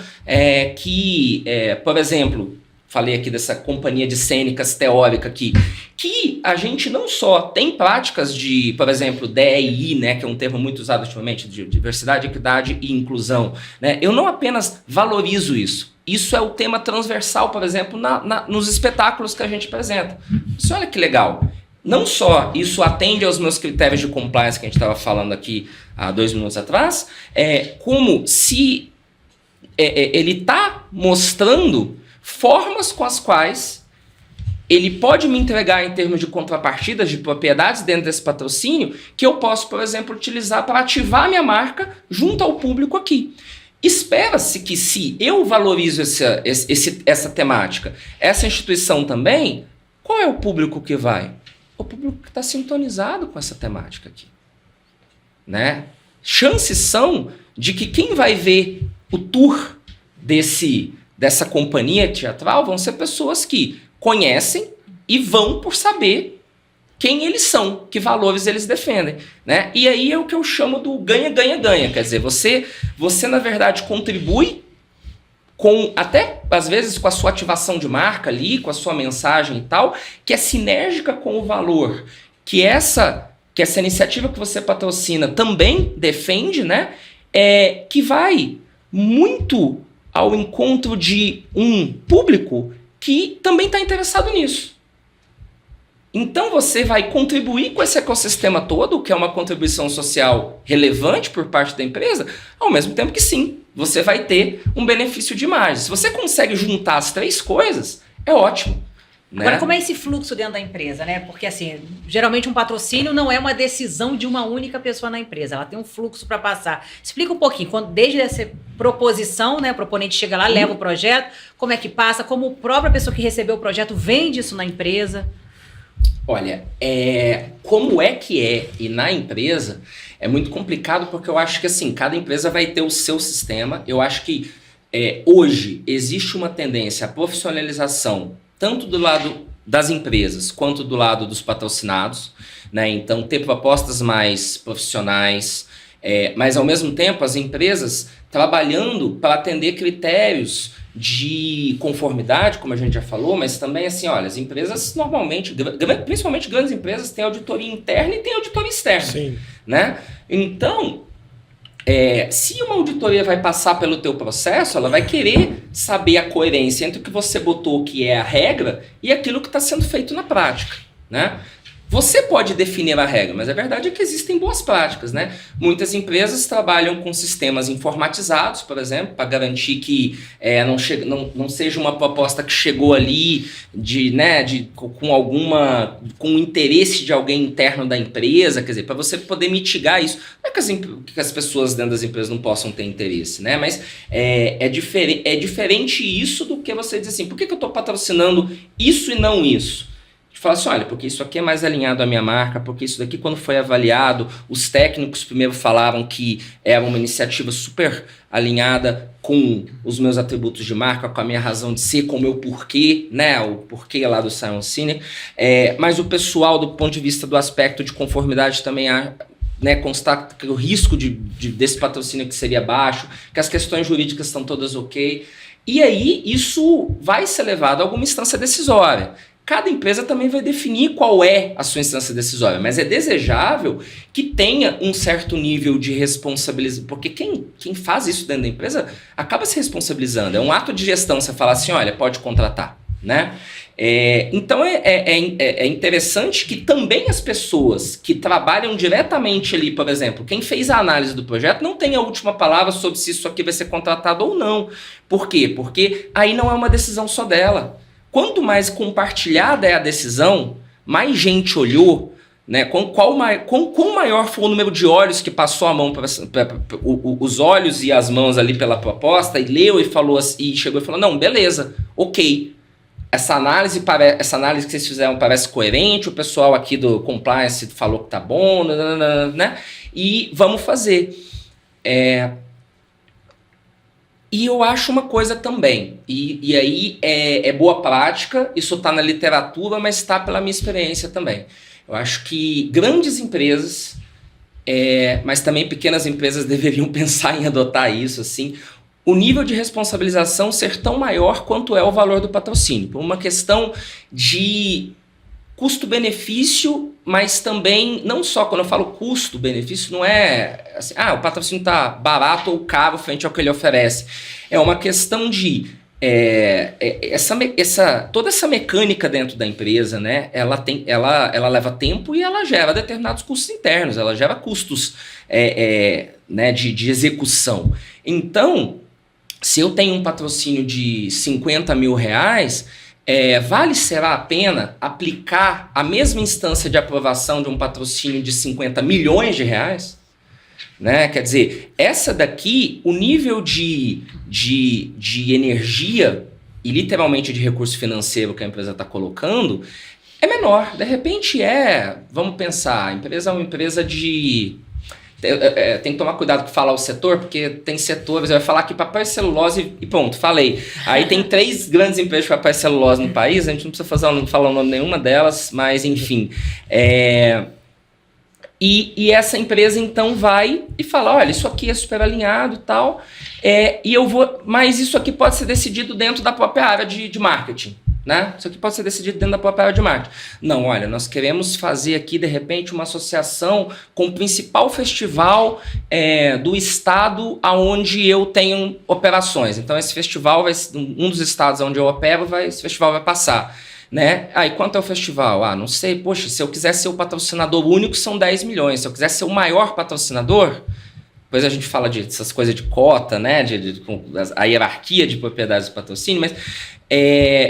que, por exemplo, falei aqui dessa companhia de cênicas teórica aqui, que a gente não só tem práticas de, por exemplo, DEI, né, que é um termo muito usado ultimamente, de diversidade, equidade e inclusão, né? Eu não apenas valorizo isso. Isso é o tema transversal, por exemplo, nos espetáculos que a gente apresenta. Você olha que legal. Não só isso atende aos meus critérios de compliance que a gente estava falando aqui há 2 minutos atrás, como se ele está mostrando formas com as quais ele pode me entregar em termos de contrapartidas de propriedades dentro desse patrocínio que eu posso, por exemplo, utilizar para ativar minha marca junto ao público aqui. Espera-se que se eu valorizo essa temática, essa instituição também, qual é o público que vai? O público que está sintonizado com essa temática aqui. Né? Chances são de que quem vai ver o tour dessa companhia teatral vão ser pessoas que conhecem e vão por saber quem eles são, que valores eles defendem, né? E aí é o que eu chamo do ganha-ganha-ganha. Quer dizer, você na verdade contribui com, até às vezes com a sua ativação de marca ali, com a sua mensagem e tal, que é sinérgica com o valor que essa iniciativa que você patrocina também defende, né? Que vai muito ao encontro de um público que também está interessado nisso. Então você vai contribuir com esse ecossistema todo, que é uma contribuição social relevante por parte da empresa, ao mesmo tempo que sim, você vai ter um benefício de imagem. Se você consegue juntar as três coisas, é ótimo. Né? Agora, como é esse fluxo dentro da empresa, né? Porque, assim, geralmente um patrocínio não é uma decisão de uma única pessoa na empresa, ela tem um fluxo para passar. Explica um pouquinho, desde essa proposição, né? O proponente chega lá, leva o projeto, como é que passa, como a própria pessoa que recebeu o projeto vende isso na empresa. Olha, como é que é e na empresa é muito complicado porque eu acho que assim, cada empresa vai ter o seu sistema. Eu acho que hoje existe uma tendência à profissionalização tanto do lado das empresas quanto do lado dos patrocinados, né? Então ter propostas mais profissionais, mas ao mesmo tempo as empresas trabalhando para atender critérios de conformidade, como a gente já falou, mas também assim, olha, as empresas normalmente, principalmente grandes empresas, têm auditoria interna e têm auditoria externa. Sim. Né? Então, se uma auditoria vai passar pelo teu processo, ela vai querer saber a coerência entre o que você botou, que é a regra, e aquilo que está sendo feito na prática. Né? Você pode definir a regra, mas a verdade é que existem boas práticas, né? Muitas empresas trabalham com sistemas informatizados, por exemplo, para garantir que não seja uma proposta que chegou ali com o interesse de alguém interno da empresa, quer dizer, para você poder mitigar isso. Não é que as pessoas dentro das empresas não possam ter interesse, né? Mas é diferente isso do que você dizer assim, por que eu estou patrocinando isso e não isso? Fala assim, olha, porque isso aqui é mais alinhado à minha marca, porque isso daqui quando foi avaliado, os técnicos primeiro falaram que era uma iniciativa super alinhada com os meus atributos de marca, com a minha razão de ser, com o meu porquê, né, o porquê lá do Simon Sinek, mas o pessoal do ponto de vista do aspecto de conformidade também constata que o risco desse patrocínio que seria baixo, que as questões jurídicas estão todas ok, e aí isso vai ser levado a alguma instância decisória. Cada empresa também vai definir qual é a sua instância decisória, mas é desejável que tenha um certo nível de responsabilização, porque quem faz isso dentro da empresa acaba se responsabilizando. É um ato de gestão você falar assim, olha, pode contratar. Né? Então é interessante que também as pessoas que trabalham diretamente ali, por exemplo, quem fez a análise do projeto não tem a última palavra sobre se isso aqui vai ser contratado ou não. Por quê? Porque aí não é uma decisão só dela. Quanto mais compartilhada é a decisão, mais gente olhou, né? Quão maior foi o número de olhos que passou a mão os olhos e as mãos ali pela proposta e leu e falou e chegou e falou, não, beleza, ok. Essa análise que vocês fizeram parece coerente, o pessoal aqui do compliance falou que tá bom, né? E vamos fazer. E eu acho uma coisa também, e aí é boa prática, isso está na literatura, mas está pela minha experiência também. Eu acho que grandes empresas, mas também pequenas empresas deveriam pensar em adotar isso, assim, o nível de responsabilização ser tão maior quanto é o valor do patrocínio, por uma questão de custo-benefício, mas também, não só quando eu falo custo-benefício, não é assim, o patrocínio está barato ou caro frente ao que ele oferece. É uma questão de toda essa mecânica dentro da empresa, né, ela leva tempo e ela gera determinados custos internos, ela gera custos de execução. Então, se eu tenho um patrocínio de 50 mil reais, será a pena aplicar a mesma instância de aprovação de um patrocínio de 50 milhões de reais? Né? Quer dizer, essa daqui, o nível de energia e literalmente de recurso financeiro que a empresa está colocando é menor. De repente vamos pensar, a empresa é uma empresa de Tem que tomar cuidado com falar o setor, porque tem setores, eu vou falar aqui papel e celulose e pronto, falei. Aí tem 3 grandes empresas de papel e celulose no país, a gente não precisa falar o nome de nenhuma delas, mas enfim. E essa empresa então vai e fala, olha, isso aqui é super alinhado e tal, mas isso aqui pode ser decidido dentro da própria área de marketing. Né? Isso aqui pode ser decidido dentro da própria área de marketing. Não, olha, nós queremos fazer aqui, de repente, uma associação com o principal festival do estado onde eu tenho operações. Então, esse festival, um dos estados onde eu opero, esse festival vai passar. Né? E quanto é o festival? Não sei, poxa, se eu quiser ser o patrocinador único, são 10 milhões. Se eu quiser ser o maior patrocinador... Depois a gente fala dessas coisas de cota, né? A hierarquia de propriedades do patrocínio, mas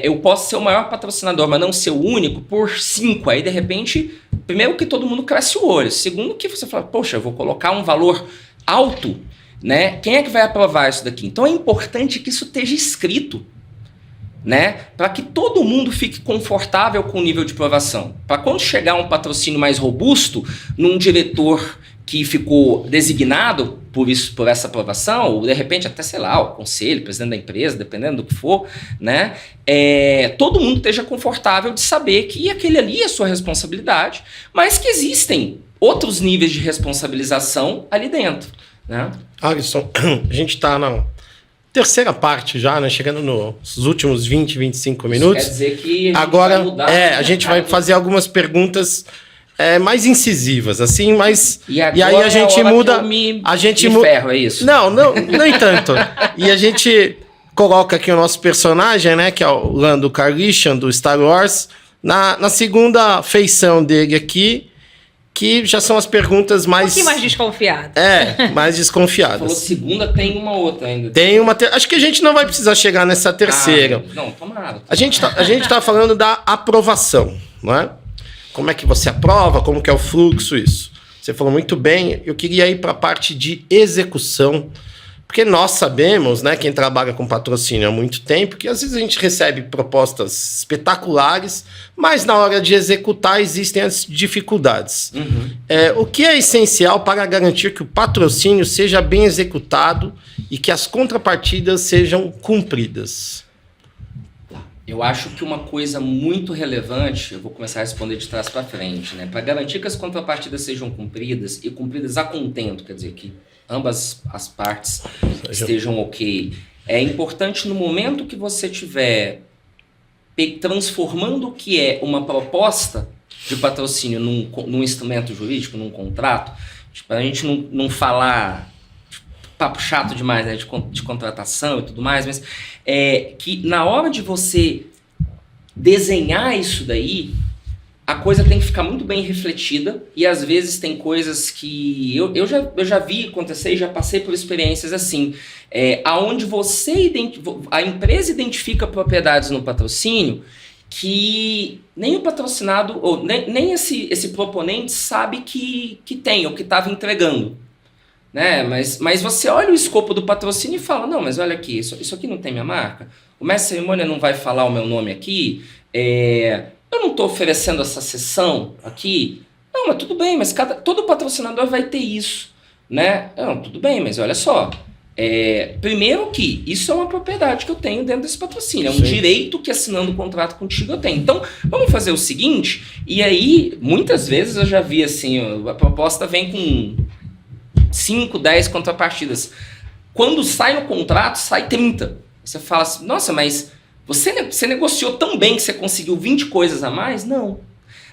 eu posso ser o maior patrocinador, mas não ser o único por 5. Aí, de repente, primeiro que todo mundo cresce o olho. Segundo que você fala, poxa, eu vou colocar um valor alto, né? Quem é que vai aprovar isso daqui? Então é importante que isso esteja escrito, né? Para que todo mundo fique confortável com o nível de aprovação. Para quando chegar um patrocínio mais robusto, num diretor que ficou designado por essa aprovação, ou de repente até, sei lá, o conselho, o presidente da empresa, dependendo do que for, né? Todo mundo esteja confortável de saber que aquele ali é sua responsabilidade, mas que existem outros níveis de responsabilização ali dentro, né? Alisson, a gente está na terceira parte já, né? Chegando nos últimos 20, 25 minutos. Isso quer dizer que a gente agora vai mudar, a gente vai fazer algumas perguntas mais incisivas, assim, mas... E aí a gente muda... a gente ferro, é isso? Não, nem tanto. E a gente coloca aqui o nosso personagem, né? Que é o Lando Calrissian, do Star Wars, na segunda feição dele aqui, que já são as perguntas mais... Um pouquinho mais desconfiadas. Mais desconfiadas. Falou segunda, tem uma outra ainda. Acho que a gente não vai precisar chegar nessa terceira. Não, tomara. A gente tá falando da aprovação, não é? Como é que você aprova, como que é o fluxo, isso. Você falou muito bem, eu queria ir para a parte de execução, porque nós sabemos, né, quem trabalha com patrocínio há muito tempo, que às vezes a gente recebe propostas espetaculares, mas na hora de executar existem as dificuldades. O que é essencial para garantir que o patrocínio seja bem executado e que as contrapartidas sejam cumpridas? Eu acho que uma coisa muito relevante, eu vou começar a responder de trás para frente, né? Para garantir que as contrapartidas sejam cumpridas e cumpridas a contento, quer dizer, que ambas as partes estejam ok. É importante no momento que você estiver transformando o que é uma proposta de patrocínio num instrumento jurídico, num contrato, para a gente não falar papo chato demais, né, de contratação e tudo mais, mas que na hora de você desenhar isso daí, a coisa tem que ficar muito bem refletida e às vezes tem coisas que eu já vi acontecer e já passei por experiências assim, aonde a empresa identifica propriedades no patrocínio que nem o patrocinado, ou nem esse proponente sabe que tem, ou que estava entregando. Né? Mas você olha o escopo do patrocínio e fala, não, mas olha aqui, isso aqui não tem minha marca? O mestre cerimônia não vai falar o meu nome aqui? Eu não estou oferecendo essa sessão aqui? Não, mas tudo bem, mas todo patrocinador vai ter isso. Né? Não, tudo bem, mas olha só. Primeiro que isso é uma propriedade que eu tenho dentro desse patrocínio. É um direito que assinando o contrato contigo eu tenho. Então, vamos fazer o seguinte, e aí, muitas vezes eu já vi assim, a proposta vem com 5, 10 contrapartidas. Quando sai no contrato, sai 30. Você fala assim, nossa, mas você negociou tão bem que você conseguiu 20 coisas a mais? Não.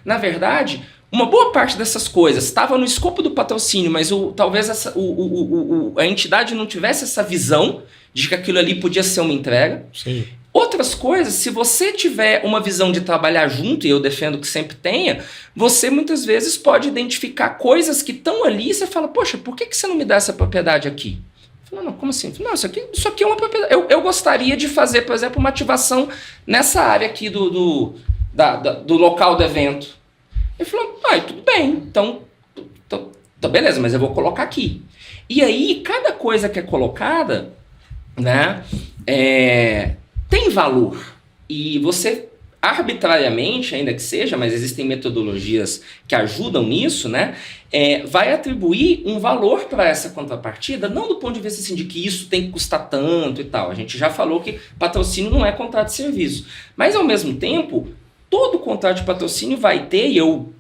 Na verdade, uma boa parte dessas coisas estava no escopo do patrocínio, mas talvez a entidade não tivesse essa visão de que aquilo ali podia ser uma entrega. Sim. Outras coisas, se você tiver uma visão de trabalhar junto, e eu defendo que sempre tenha, você muitas vezes pode identificar coisas que estão ali e você fala, poxa, por que você não me dá essa propriedade aqui? Falo, não, como assim? Não, isso aqui é uma propriedade. Eu gostaria de fazer, por exemplo, uma ativação nessa área aqui do local do evento. Ele falou, tudo bem, então beleza, mas eu vou colocar aqui. E aí, cada coisa que é colocada, né, tem valor. E você arbitrariamente, ainda que seja, mas existem metodologias que ajudam nisso, né? Vai atribuir um valor para essa contrapartida, não do ponto de vista assim, de que isso tem que custar tanto e tal. A gente já falou que patrocínio não é contrato de serviço. Mas, ao mesmo tempo, todo contrato de patrocínio vai ter, e eu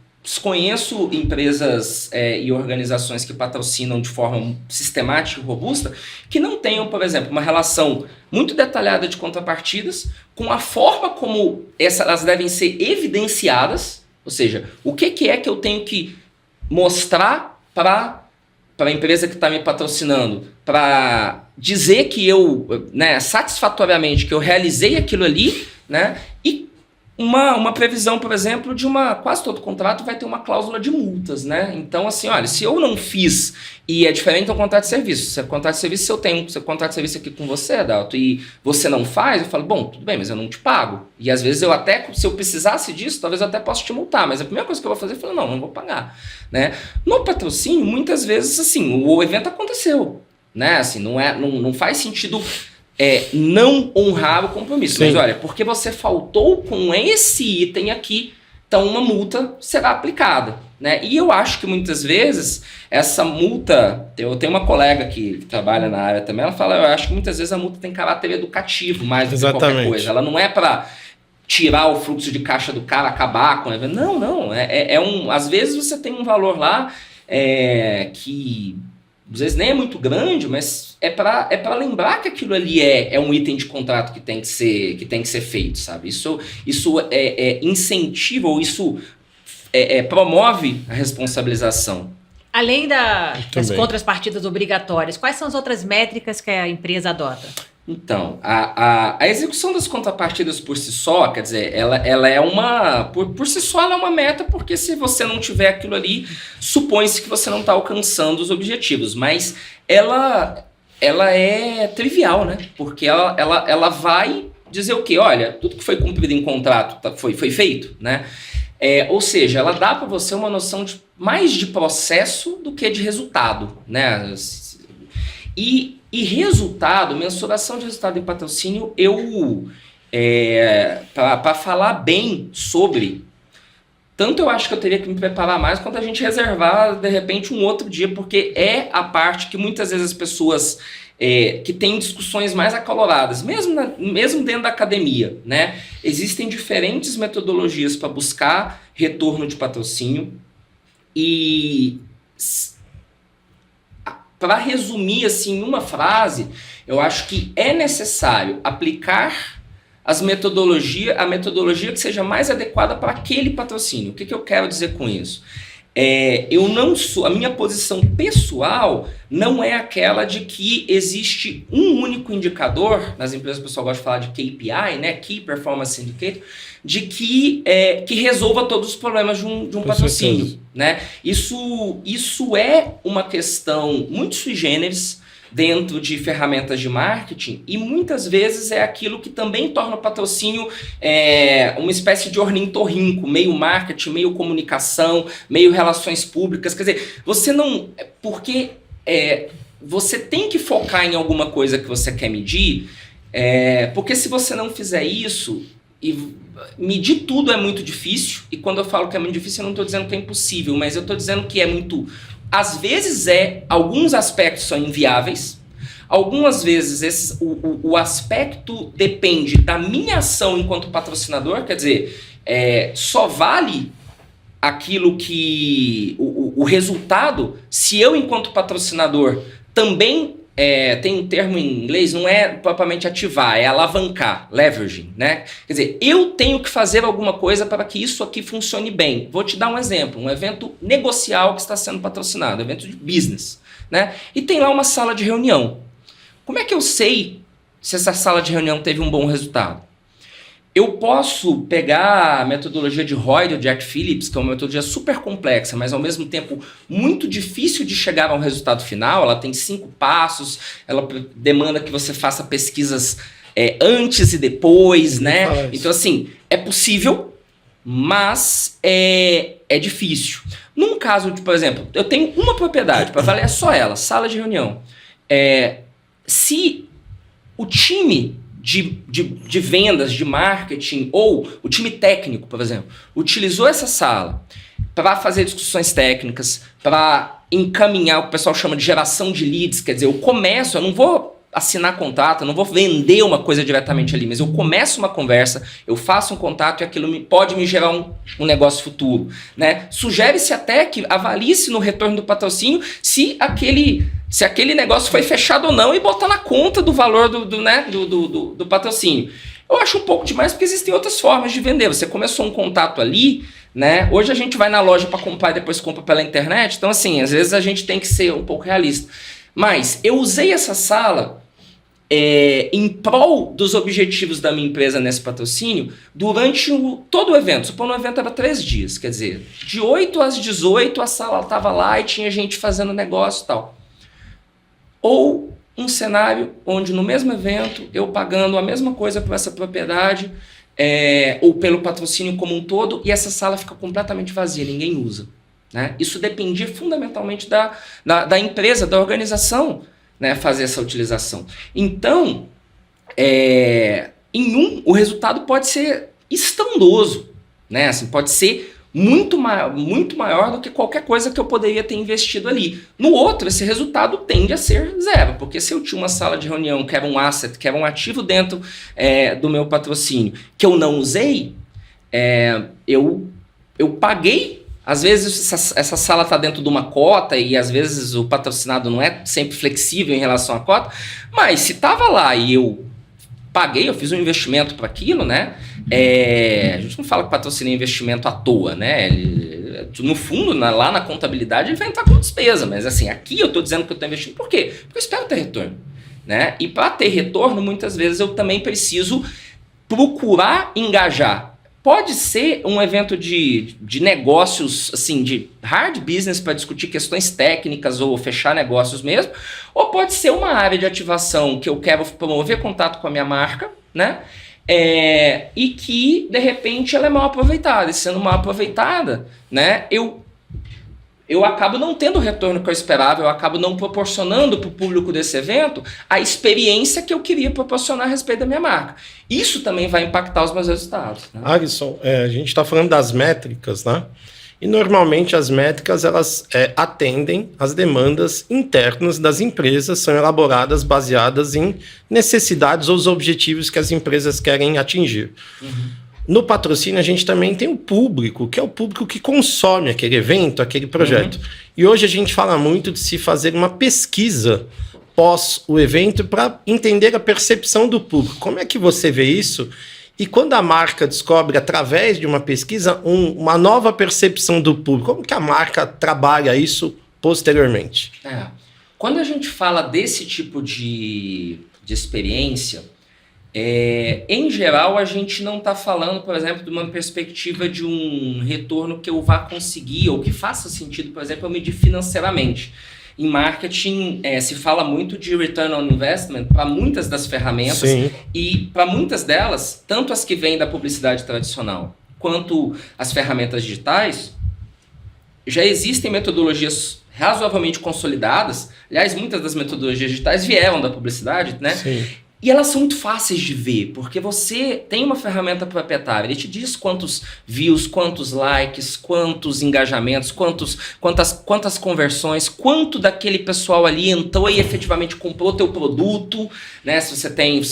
conheço empresas e organizações que patrocinam de forma sistemática e robusta, que não tenham, por exemplo, uma relação muito detalhada de contrapartidas com a forma como elas devem ser evidenciadas, ou seja, o que é que eu tenho que mostrar para a empresa que está me patrocinando, para dizer que eu, né, satisfatoriamente, que eu realizei aquilo ali, né, e uma previsão, por exemplo, de quase todo contrato vai ter uma cláusula de multas, né? Então, assim, olha, se eu não fiz, e é diferente do contrato de serviço. Se é contrato de serviço, se eu tenho um contrato de serviço aqui com você, Adalto, e você não faz, eu falo, bom, tudo bem, mas eu não te pago. E às vezes eu até, se eu precisasse disso, talvez eu até possa te multar, mas a primeira coisa que eu vou fazer é falar, não vou pagar, né? No patrocínio, muitas vezes, assim, o evento aconteceu, né? Assim, não faz sentido não honrar o compromisso. Sim. Mas olha, porque você faltou com esse item aqui, então uma multa será aplicada, né? E eu acho que muitas vezes essa multa, eu tenho uma colega que trabalha na área também, ela fala, eu acho que muitas vezes a multa tem caráter educativo mais do que qualquer coisa. Ela não é para tirar o fluxo de caixa do cara, acabar com ele. Não. Às vezes você tem um valor lá que às vezes nem é muito grande, mas é para lembrar que aquilo ali é um item de contrato que tem que ser feito, sabe? Isso incentiva ou isso promove a responsabilização. Além das contrapartidas obrigatórias, quais são as outras métricas que a empresa adota? Então, a execução das contrapartidas por si só, quer dizer, ela é por si só ela é uma meta, porque se você não tiver aquilo ali, supõe-se que você não está alcançando os objetivos, mas ela é trivial, né? Porque ela vai dizer o quê? Olha, tudo que foi cumprido em contrato foi feito, né? Ou seja, ela dá para você uma noção mais de processo do que de resultado, né? E resultado, mensuração de resultado em patrocínio, para falar bem sobre, tanto eu acho que eu teria que me preparar mais, quanto a gente reservar, de repente, um outro dia, porque é a parte que muitas vezes as pessoas que têm discussões mais acaloradas, mesmo dentro da academia, né? Existem diferentes metodologias para buscar retorno de patrocínio e... Para resumir assim, em uma frase, eu acho que é necessário aplicar a metodologia que seja mais adequada para aquele patrocínio. O que eu quero dizer com isso? A minha posição pessoal não é aquela de que existe um único indicador, nas empresas o pessoal gosta de falar de KPI, né? Key Performance Indicator, de que resolva todos os problemas de um patrocínio, né? Isso é uma questão muito sui generis dentro de ferramentas de marketing e muitas vezes é aquilo que também torna o patrocínio uma espécie de ornitorrinco, meio marketing, meio comunicação, meio relações públicas. Quer dizer, você tem que focar em alguma coisa que você quer medir, porque se você não fizer isso, medir tudo é muito difícil, e quando eu falo que é muito difícil, eu não estou dizendo que é impossível, mas eu estou dizendo que é muito... Às vezes alguns aspectos são inviáveis, algumas vezes o aspecto depende da minha ação enquanto patrocinador, quer dizer, só vale aquilo que... O resultado, se eu enquanto patrocinador também... tem um termo em inglês, não é propriamente ativar, é alavancar, leveraging, né? Quer dizer, eu tenho que fazer alguma coisa para que isso aqui funcione bem. Vou te dar um exemplo, um evento negocial que está sendo patrocinado, um evento de business, né? E tem lá uma sala de reunião. Como é que eu sei se essa sala de reunião teve um bom resultado? Eu posso pegar a metodologia de ROI do Jack Phillips, que é uma metodologia super complexa, mas ao mesmo tempo muito difícil de chegar ao resultado final. Ela tem 5 passos, ela demanda que você faça pesquisas antes e depois, né? Então, assim, é possível, mas é difícil. Num caso de, por exemplo, eu tenho uma propriedade, para valer só ela, sala de reunião. Se o time de vendas, de marketing, ou o time técnico, por exemplo, utilizou essa sala para fazer discussões técnicas, para encaminhar o que o pessoal chama de geração de leads, quer dizer, eu não vou assinar contrato, eu não vou vender uma coisa diretamente ali, mas eu começo uma conversa, eu faço um contato e aquilo pode me gerar um negócio futuro, né? Sugere-se até que avalie-se no retorno do patrocínio se aquele negócio foi fechado ou não e botar na conta do valor do patrocínio. Eu acho um pouco demais porque existem outras formas de vender. Você começou um contato ali, né? Hoje a gente vai na loja para comprar e depois compra pela internet, então assim, às vezes a gente tem que ser um pouco realista. Mas eu usei essa sala em prol dos objetivos da minha empresa nesse patrocínio durante todo o evento. Supondo o evento era 3 dias, quer dizer, de 8 às 18 a sala estava lá e tinha gente fazendo negócio e tal. Ou um cenário onde no mesmo evento eu pagando a mesma coisa por essa propriedade ou pelo patrocínio como um todo e essa sala fica completamente vazia, ninguém usa, né? Isso dependia fundamentalmente da empresa, da organização, né, fazer essa utilização. Então, o resultado pode ser estrondoso, né? Assim, pode ser muito maior do que qualquer coisa que eu poderia ter investido ali. No outro, esse resultado tende a ser zero, porque se eu tinha uma sala de reunião que era um asset, que era um ativo dentro do meu patrocínio, que eu não usei, eu paguei. Às vezes essa sala está dentro de uma cota e às vezes o patrocinado não é sempre flexível em relação à cota, mas se estava lá e eu paguei, eu fiz um investimento para aquilo, né? A gente não fala que patrocínio é investimento à toa, né? No fundo, lá na contabilidade, ele vai entrar com despesa, mas assim, aqui eu estou dizendo que eu estou investindo, por quê? Porque eu espero ter retorno, né? E para ter retorno, muitas vezes eu também preciso procurar engajar. Pode ser um evento de negócios, assim, de hard business para discutir questões técnicas ou fechar negócios mesmo, ou pode ser uma área de ativação que eu quero promover contato com a minha marca, né? E que, de repente, ela é mal aproveitada. E sendo mal aproveitada, né, eu acabo não tendo o retorno que eu esperava, eu acabo não proporcionando para o público desse evento a experiência que eu queria proporcionar a respeito da minha marca. Isso também vai impactar os meus resultados, né? Alisson, a gente está falando das métricas, né? E normalmente as métricas elas atendem às demandas internas das empresas, são elaboradas baseadas em necessidades ou os objetivos que as empresas querem atingir. Uhum. No patrocínio, a gente também tem o público, que é o público que consome aquele evento, aquele projeto. Uhum. E hoje a gente fala muito de se fazer uma pesquisa pós o evento para entender a percepção do público. Como é que você vê isso? E quando a marca descobre, através de uma pesquisa, uma nova percepção do público, como que a marca trabalha isso posteriormente? Quando a gente fala desse tipo de experiência, em geral, a gente não está falando, por exemplo, de uma perspectiva de um retorno que eu vá conseguir ou que faça sentido, por exemplo, eu medir financeiramente. Em marketing, se fala muito de return on investment para muitas das ferramentas. Sim. E para muitas delas, tanto as que vêm da publicidade tradicional quanto as ferramentas digitais, já existem metodologias razoavelmente consolidadas. Aliás, muitas das metodologias digitais vieram da publicidade, né? Sim. E elas são muito fáceis de ver, porque você tem uma ferramenta proprietária, ele te diz quantos views, quantos likes, quantos engajamentos, quantas conversões, quanto daquele pessoal ali entrou e efetivamente comprou teu produto, né? Se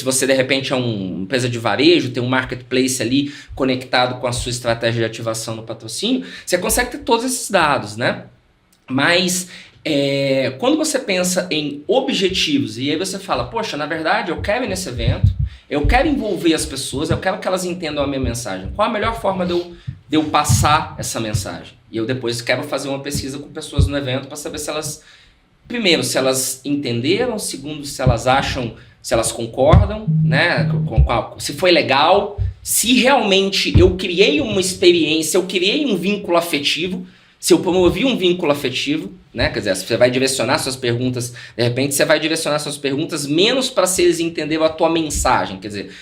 você de repente é uma empresa de varejo, tem um marketplace ali conectado com a sua estratégia de ativação no patrocínio, você consegue ter todos esses dados, né? Mas quando você pensa em objetivos e aí você fala, poxa, na verdade eu quero ir nesse evento, eu quero envolver as pessoas, eu quero que elas entendam a minha mensagem. Qual a melhor forma de eu passar essa mensagem? E eu depois quero fazer uma pesquisa com pessoas no evento para saber se elas, primeiro, se elas entenderam, segundo, se elas acham, se elas concordam, né? Se foi legal, se realmente eu criei uma experiência, eu criei um vínculo afetivo. Se eu promovi um vínculo afetivo, né? Quer dizer, você vai direcionar suas perguntas, de repente você vai direcionar suas perguntas menos para se eles entenderam a tua mensagem. Quer dizer,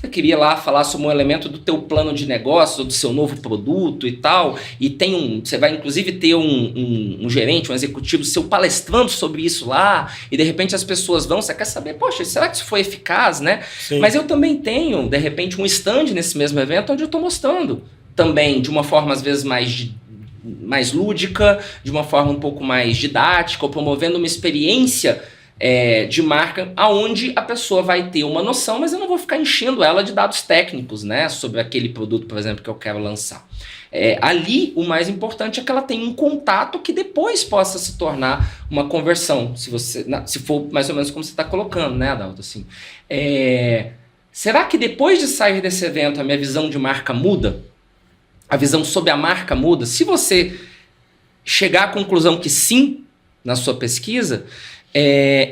Você queria lá falar sobre um elemento do teu plano de negócio, ou do seu novo produto e tal, e você vai inclusive ter um gerente, um executivo seu palestrando sobre isso lá, e de repente as pessoas você quer saber, poxa, será que isso foi eficaz, né? Sim. Mas eu também tenho, de repente, um stand nesse mesmo evento onde eu estou mostrando também, de uma forma às vezes mais lúdica, de uma forma um pouco mais didática, ou promovendo uma experiência de marca, aonde a pessoa vai ter uma noção, mas eu não vou ficar enchendo ela de dados técnicos, né, sobre aquele produto, por exemplo, que eu quero lançar. Ali, o mais importante é que ela tenha um contato que depois possa se tornar uma conversão, se for mais ou menos como você está colocando, né, Adalto? Assim, será que depois de sair desse evento a minha visão de marca muda? A visão sobre a marca muda? Se você chegar à conclusão que sim, na sua pesquisa,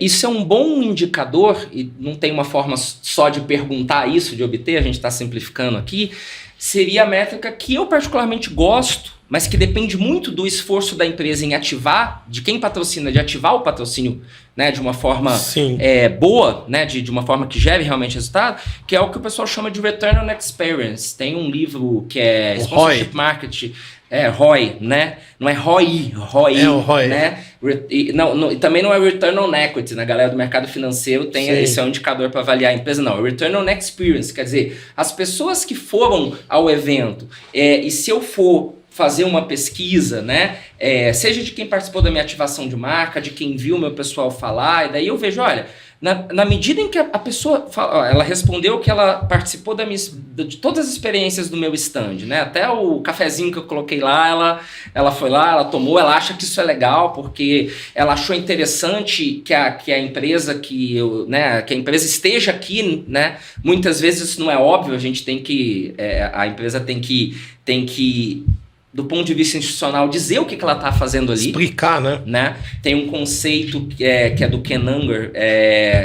isso é um bom indicador, e não tem uma forma só de perguntar isso, de obter, a gente está simplificando aqui, seria a métrica que eu particularmente gosto, mas que depende muito do esforço da empresa em ativar, de quem patrocina, de ativar o patrocínio, né, de uma forma boa, né, de uma forma que gere realmente resultado, que é o que o pessoal chama de Return on Experience. Tem um livro que é Sponsorship Marketing, ROI, né? Não é ROI, ROI, né? Também não é Return on Equity, né? A galera do mercado financeiro tem esse um indicador para avaliar a empresa, não. É Return on Experience, quer dizer, as pessoas que foram ao evento, e se eu for fazer uma pesquisa, né? Seja de quem participou da minha ativação de marca, de quem viu o meu pessoal falar, e daí eu vejo, olha, na medida em que a pessoa ela respondeu que ela participou de todas as experiências do meu stand, né? Até o cafezinho que eu coloquei lá, ela foi lá, ela tomou, ela acha que isso é legal porque ela achou interessante que a empresa que a empresa esteja aqui, né? Muitas vezes isso não é óbvio, a gente tem que a empresa tem que do ponto de vista institucional, dizer o que ela está fazendo ali. Explicar, né? Tem um conceito que é do Ken Unger,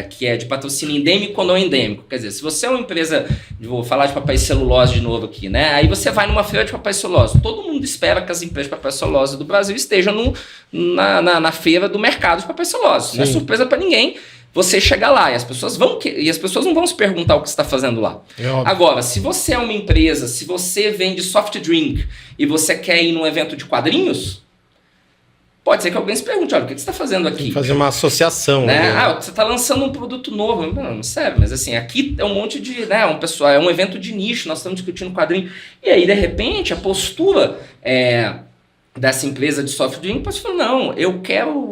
que é de patrocínio endêmico ou não endêmico. Quer dizer, se você é uma empresa, vou falar de papel e celulose de novo aqui, né? Aí você vai numa feira de papel e celulose. Todo mundo espera que as empresas de papel e celulose do Brasil estejam na feira do mercado de papel e celulose. Não é surpresa para ninguém. Você chega lá e as pessoas não vão se perguntar o que você está fazendo lá. Agora, se você é uma empresa, se você vende soft drink e você quer ir num evento de quadrinhos, pode ser que alguém se pergunte, olha, o que você está fazendo aqui? Tem que fazer uma associação. Né? Você está lançando um produto novo. Não serve, mas assim, aqui é um monte de... Né, é um evento de nicho, nós estamos discutindo quadrinho. E aí, de repente, a postura... dessa empresa de soft drink, você falou, não, eu quero...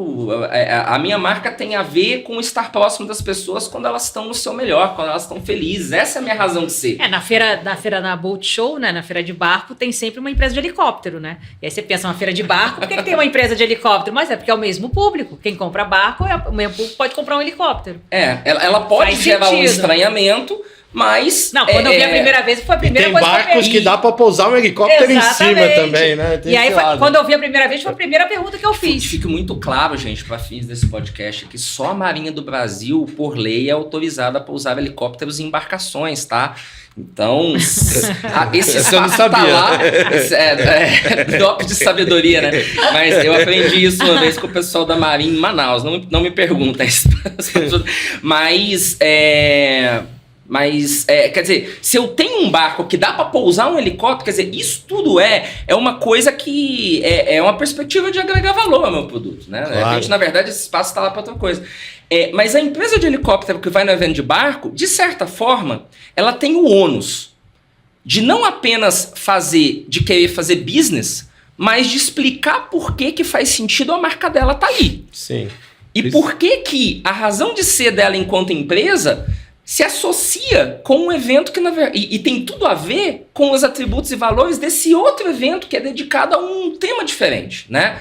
A minha marca tem a ver com estar próximo das pessoas quando elas estão no seu melhor, quando elas estão felizes. Essa é a minha razão de ser. Na feira na Boat Show, né, na feira de barco, tem sempre uma empresa de helicóptero, né? E aí você pensa, uma feira de barco, por que tem uma empresa de helicóptero? Mas é porque é o mesmo público. Quem compra barco, o mesmo público pode comprar um helicóptero. Ela pode gerar um estranhamento, mas... Não, quando eu vi a primeira vez, foi a primeira coisa que eu tem barcos que dá pra pousar um helicóptero em cima também, né? Tem e aí, quando eu vi a primeira vez, foi a primeira pergunta que eu fiz. Fique muito claro, gente, para fins desse podcast, que só a Marinha do Brasil, por lei, é autorizada a pousar helicópteros em embarcações, tá? Então, esse espaço tá lá, top de sabedoria, né? Mas eu aprendi isso uma vez com o pessoal da Marinha em Manaus, não me pergunta isso. Mas, quer dizer, se eu tenho um barco que dá para pousar um helicóptero, quer dizer, isso tudo é uma coisa que é uma perspectiva de agregar valor ao meu produto, né? Claro. A gente, na verdade, esse espaço está lá para outra coisa. Mas a empresa de helicóptero que vai no evento de barco, de certa forma, ela tem o ônus de não apenas de querer fazer business, mas de explicar por que faz sentido a marca dela tá ali. Sim. E por que a razão de ser dela enquanto empresa se associa com um evento que, na verdade, e tem tudo a ver com os atributos e valores desse outro evento que é dedicado a um tema diferente, né?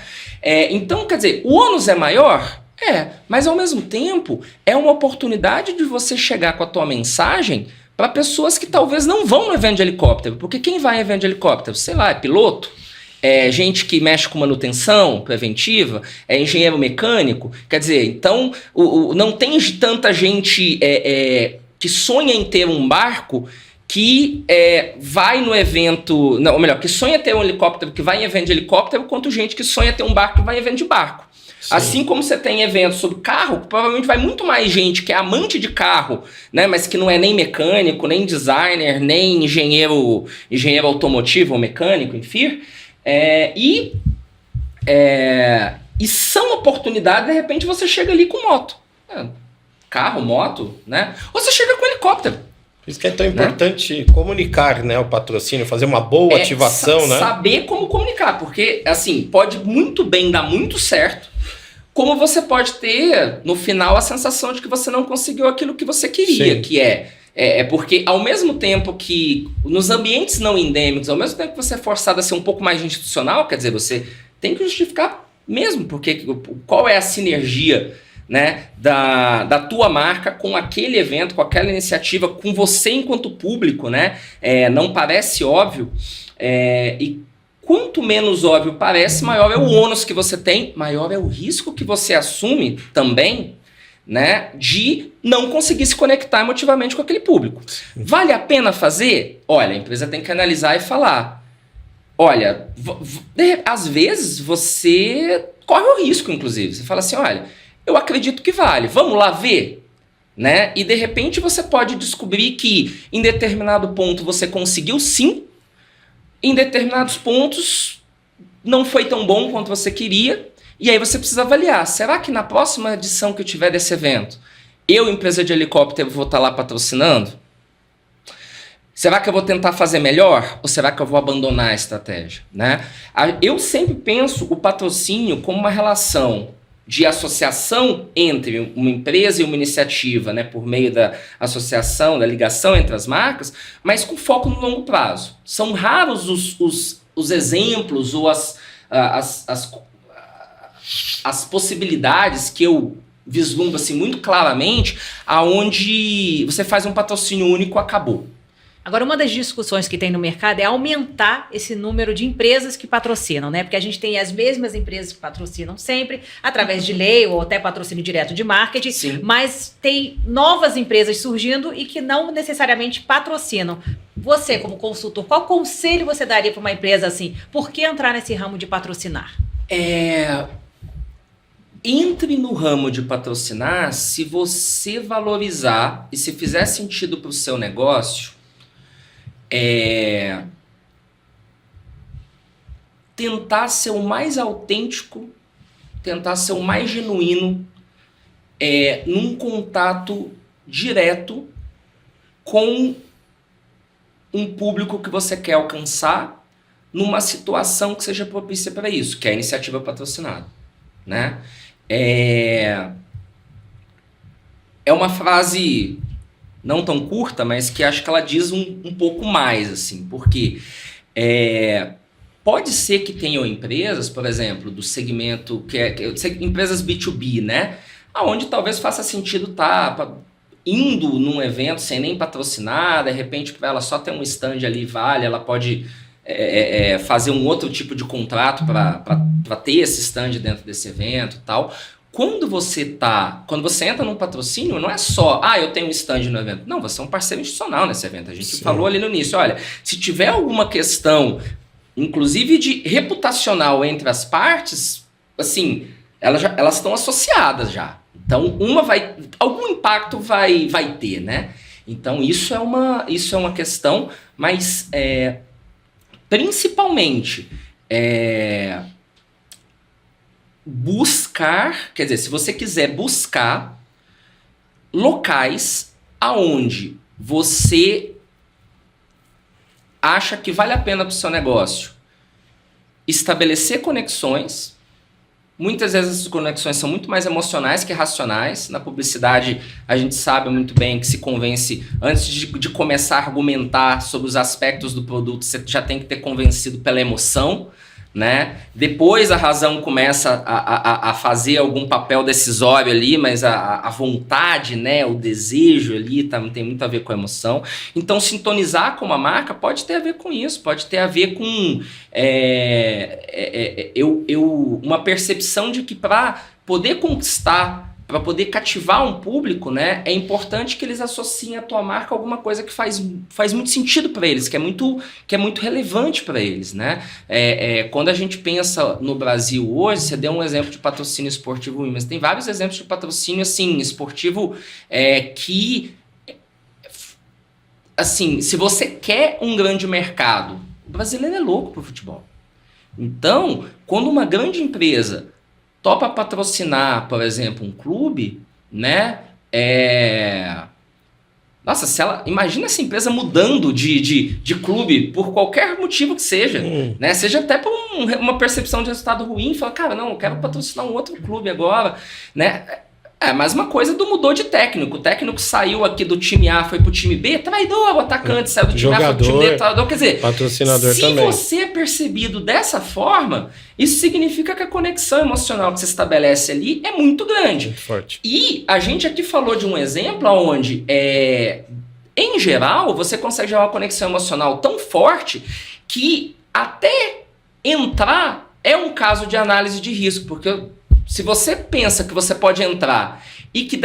Então, quer dizer, o ônus é maior? Mas ao mesmo tempo é uma oportunidade de você chegar com a tua mensagem para pessoas que talvez não vão no evento de helicóptero, porque quem vai em evento de helicóptero, sei lá, é piloto, gente que mexe com manutenção preventiva, engenheiro mecânico, quer dizer, então não tem tanta gente que sonha em ter um barco que vai no evento, ou melhor, que sonha ter um helicóptero que vai em evento de helicóptero, quanto gente que sonha ter um barco que vai em evento de barco. Assim como você tem eventos sobre carro, provavelmente vai muito mais gente que é amante de carro, né, mas que não é nem mecânico, nem designer, nem engenheiro automotivo ou mecânico, enfim. E são oportunidades, de repente você chega ali com moto. Carro, moto, né? Ou você chega com helicóptero. Por isso que é tão importante comunicar, né, o patrocínio, fazer uma boa ativação, né? Saber como comunicar, porque, assim, pode muito bem dar muito certo, como você pode ter, no final, a sensação de que você não conseguiu aquilo que você queria, Sim. que é porque, ao mesmo tempo que, nos ambientes não endêmicos, ao mesmo tempo que você é forçado a ser um pouco mais institucional, quer dizer, você tem que justificar mesmo, porque qual é a sinergia, né, da tua marca com aquele evento, com aquela iniciativa, com você enquanto público, né? Não parece óbvio, e quanto menos óbvio parece, maior é o ônus que você tem, maior é o risco que você assume também, né, de não conseguir se conectar emotivamente com aquele público. Vale a pena fazer? Olha, a empresa tem que analisar e falar, olha, às vezes você corre o risco, inclusive, você fala assim, olha, eu acredito que vale, vamos lá ver, né? E de repente você pode descobrir que em determinado ponto você conseguiu sim, em determinados pontos não foi tão bom quanto você queria, e aí você precisa avaliar, será que na próxima edição que eu tiver desse evento, eu, empresa de helicóptero, vou estar lá patrocinando? Será que eu vou tentar fazer melhor? Ou será que eu vou abandonar a estratégia, né? Eu sempre penso o patrocínio como uma relação de associação entre uma empresa e uma iniciativa, né, por meio da associação, da ligação entre as marcas, mas com foco no longo prazo. São raros os exemplos ou as possibilidades que eu vislumbro assim, muito claramente, aonde você faz um patrocínio único, acabou. Agora, uma das discussões que tem no mercado é aumentar esse número de empresas que patrocinam, né? Porque a gente tem as mesmas empresas que patrocinam sempre, através de lei ou até patrocínio direto de marketing, Sim. mas tem novas empresas surgindo e que não necessariamente patrocinam. Você, como consultor, qual conselho você daria para uma empresa assim? Por que entrar nesse ramo de patrocinar? Entre no ramo de patrocinar se você valorizar e se fizer sentido para o seu negócio, tentar ser o mais autêntico, tentar ser o mais genuíno, num contato direto com um público que você quer alcançar numa situação que seja propícia para isso, que é a iniciativa patrocinada, né? É uma frase não tão curta, mas que acho que ela diz um pouco mais, assim, porque pode ser que tenham empresas, por exemplo, do segmento, empresas B2B, né? Onde talvez faça sentido estar indo num evento sem nem patrocinar, de repente para ela só ter um stand ali, vale, ela pode fazer um outro tipo de contrato para ter esse stand dentro desse evento e tal. Quando você entra num patrocínio, não é só, eu tenho um stand no evento. Não, você é um parceiro institucional nesse evento. A gente Sim. falou ali no início, olha, se tiver alguma questão, inclusive de reputacional entre as partes, assim, elas estão associadas já. Então, algum impacto vai ter, né? Então, isso é uma questão, mas principalmente buscar, quer dizer, se você quiser buscar locais aonde você acha que vale a pena para o seu negócio estabelecer conexões. Muitas vezes essas conexões são muito mais emocionais que racionais. Na publicidade, a gente sabe muito bem que se convence, antes de começar a argumentar sobre os aspectos do produto, você já tem que ter convencido pela emoção, né? Depois a razão começa a fazer algum papel decisório ali, mas a vontade, né, o desejo ali tem muito a ver com a emoção. Então, sintonizar com uma marca pode ter a ver com isso, pode ter a ver com uma percepção de que para poder conquistar para poder cativar um público, né, é importante que eles associem a tua marca a alguma coisa que faz muito sentido para eles, que é muito relevante para eles, né? Quando a gente pensa no Brasil hoje, você deu um exemplo de patrocínio esportivo, mas tem vários exemplos de patrocínio assim, esportivo que, assim, se você quer um grande mercado, o brasileiro é louco pro futebol. Então, quando uma grande empresa topa patrocinar, por exemplo, um clube, né? Nossa, imagina essa empresa mudando de clube por qualquer motivo que seja, né? Seja até por uma percepção de resultado ruim, fala, cara, não, eu quero patrocinar um outro clube agora, né? Mas uma coisa mudou de técnico. O técnico saiu aqui do time A, foi pro time B, traidor, o atacante saiu do time A, foi pro time B, traidor. Quer dizer, patrocinador se também. você é percebido dessa forma, isso significa que a conexão emocional que você estabelece ali é muito grande. Muito forte. E a gente aqui falou de um exemplo onde, em geral, você consegue gerar uma conexão emocional tão forte que até entrar é um caso de análise de risco, porque se você pensa que você pode entrar e que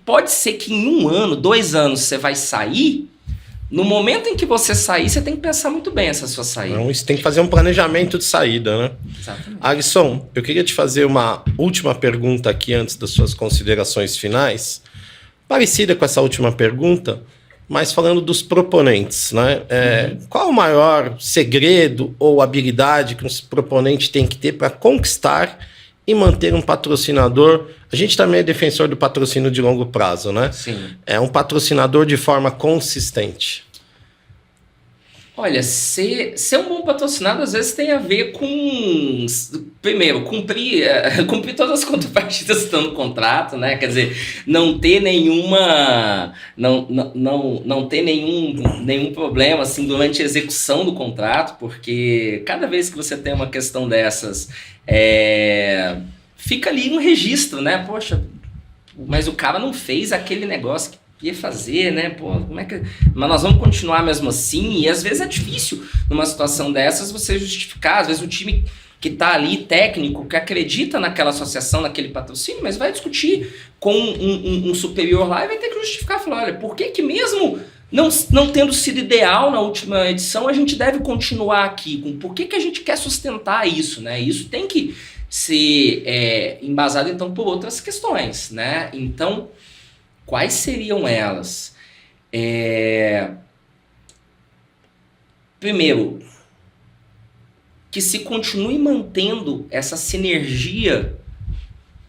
pode ser que em 1 ano, 2 anos você vai sair, no momento em que você sair, você tem que pensar muito bem essa sua saída. Então, você tem que fazer um planejamento de saída, né? Exatamente. Alisson, eu queria te fazer uma última pergunta aqui antes das suas considerações finais, parecida com essa última pergunta, mas falando dos proponentes, né? Qual o maior segredo ou habilidade que um proponente tem que ter para conquistar e manter um patrocinador? A gente também é defensor do patrocínio de longo prazo, né? Sim. É um patrocinador de forma consistente. Olha, ser um bom patrocinado às vezes tem a ver com, primeiro, cumprir todas as contrapartidas que estão no contrato, né? Quer dizer, não ter não ter nenhum problema assim durante a execução do contrato, porque cada vez que você tem uma questão dessas, fica ali um registro, né? Poxa, mas o cara não fez aquele negócio que ia fazer, né? Pô, como é que... Mas nós vamos continuar mesmo assim, e às vezes é difícil numa situação dessas você justificar, às vezes o time que está ali, técnico, que acredita naquela associação, naquele patrocínio, mas vai discutir com um superior lá e vai ter que justificar, falar, olha, por que mesmo não tendo sido ideal na última edição, a gente deve continuar aqui? Por que a gente quer sustentar isso, né? Isso tem que ser embasado, então, por outras questões, né? Então, quais seriam elas? Primeiro, que se continue mantendo essa sinergia,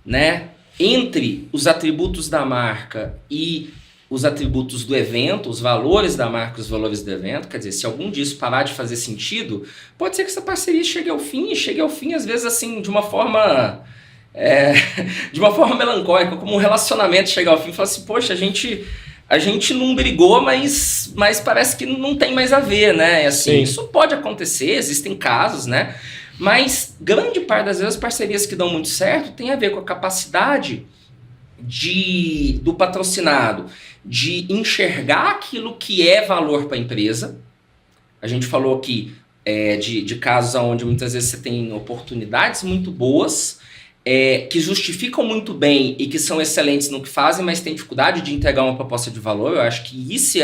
né, entre os atributos da marca e os atributos do evento, os valores da marca e os valores do evento. Quer dizer, se algum disso parar de fazer sentido, pode ser que essa parceria chegue ao fim às vezes assim, de uma forma melancólica, como um relacionamento chegar ao fim e falar assim, poxa, a gente não brigou, mas parece que não tem mais a ver, né? Assim, isso pode acontecer, existem casos, né? Mas grande parte das vezes as parcerias que dão muito certo tem a ver com a capacidade do patrocinado de enxergar aquilo que é valor para a empresa. A gente falou aqui de casos onde muitas vezes você tem oportunidades muito boas, que justificam muito bem e que são excelentes no que fazem, mas tem dificuldade de entregar uma proposta de valor. Eu acho que esse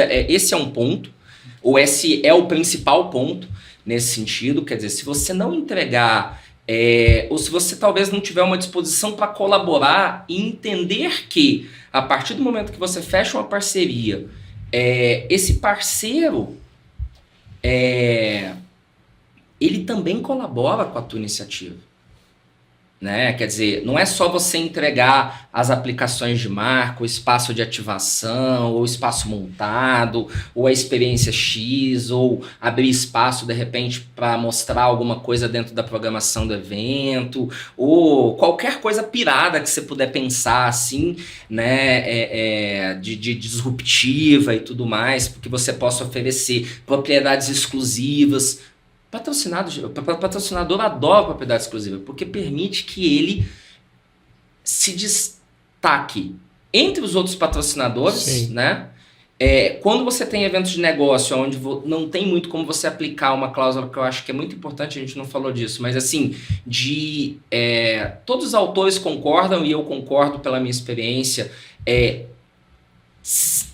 é um ponto, ou esse é o principal ponto nesse sentido. Quer dizer, se você não entregar, ou se você talvez não tiver uma disposição para colaborar e entender que, a partir do momento que você fecha uma parceria, esse parceiro, ele também colabora com a tua iniciativa. Né? Quer dizer, não é só você entregar as aplicações de marca, o espaço de ativação, ou o espaço montado, ou a experiência X, ou abrir espaço, de repente, para mostrar alguma coisa dentro da programação do evento, ou qualquer coisa pirada que você puder pensar, assim, né? De disruptiva e tudo mais, porque você possa oferecer propriedades exclusivas. Patrocinador adora propriedade exclusiva, porque permite que ele se destaque entre os outros patrocinadores, né? quando você tem eventos de negócio onde não tem muito como você aplicar uma cláusula que eu acho que é muito importante, a gente não falou disso, mas assim, todos os autores concordam e eu concordo pela minha experiência,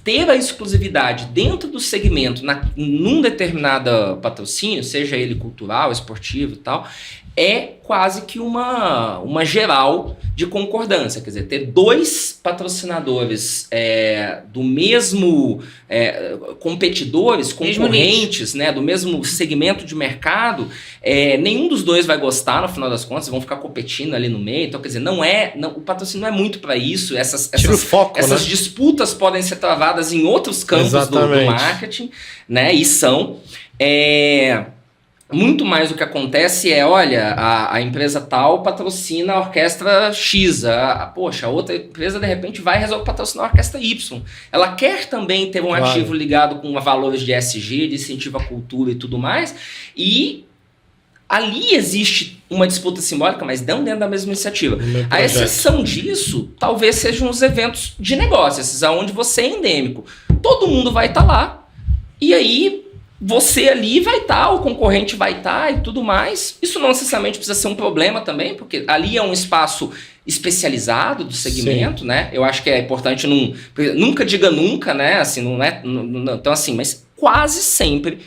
ter a exclusividade dentro do segmento, num determinado patrocínio, seja ele cultural, esportivo e tal, é quase que uma geral de concordância. Quer dizer, ter 2 patrocinadores do mesmo competidores, concorrentes, né, do mesmo segmento de mercado, nenhum dos 2 vai gostar, no final das contas, vão ficar competindo ali no meio. Então, quer dizer, o patrocínio não é muito para isso. Essas disputas podem ser travadas em outros campos do marketing, né, e são... Muito mais o que acontece olha, a empresa tal patrocina a orquestra X, poxa, a outra empresa de repente vai resolver patrocinar a orquestra Y. Ela quer também ter um ativo ligado com valores de ESG, de incentivo à cultura e tudo mais, e ali existe uma disputa simbólica, mas não dentro da mesma iniciativa. A exceção disso, talvez sejam os eventos de negócio, esses onde você é endêmico. Todo mundo vai estar lá, e aí... você ali vai estar, o concorrente vai estar e tudo mais. Isso não necessariamente precisa ser um problema também, porque ali é um espaço especializado do segmento, né? Eu acho que é importante nunca diga nunca, né? Assim, então assim, mas quase sempre,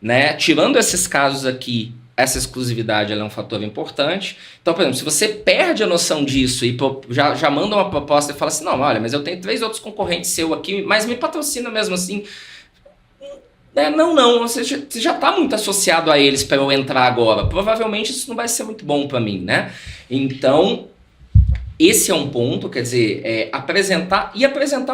né? Tirando esses casos aqui, essa exclusividade ela é um fator importante. Então, por exemplo, se você perde a noção disso e já manda uma proposta e fala assim, não, olha, mas eu tenho 3 outros concorrentes seu aqui, mas me patrocina mesmo assim... Não, você já está muito associado a eles para eu entrar agora. Provavelmente isso não vai ser muito bom para mim, né? Então, esse é um ponto, quer dizer, apresentar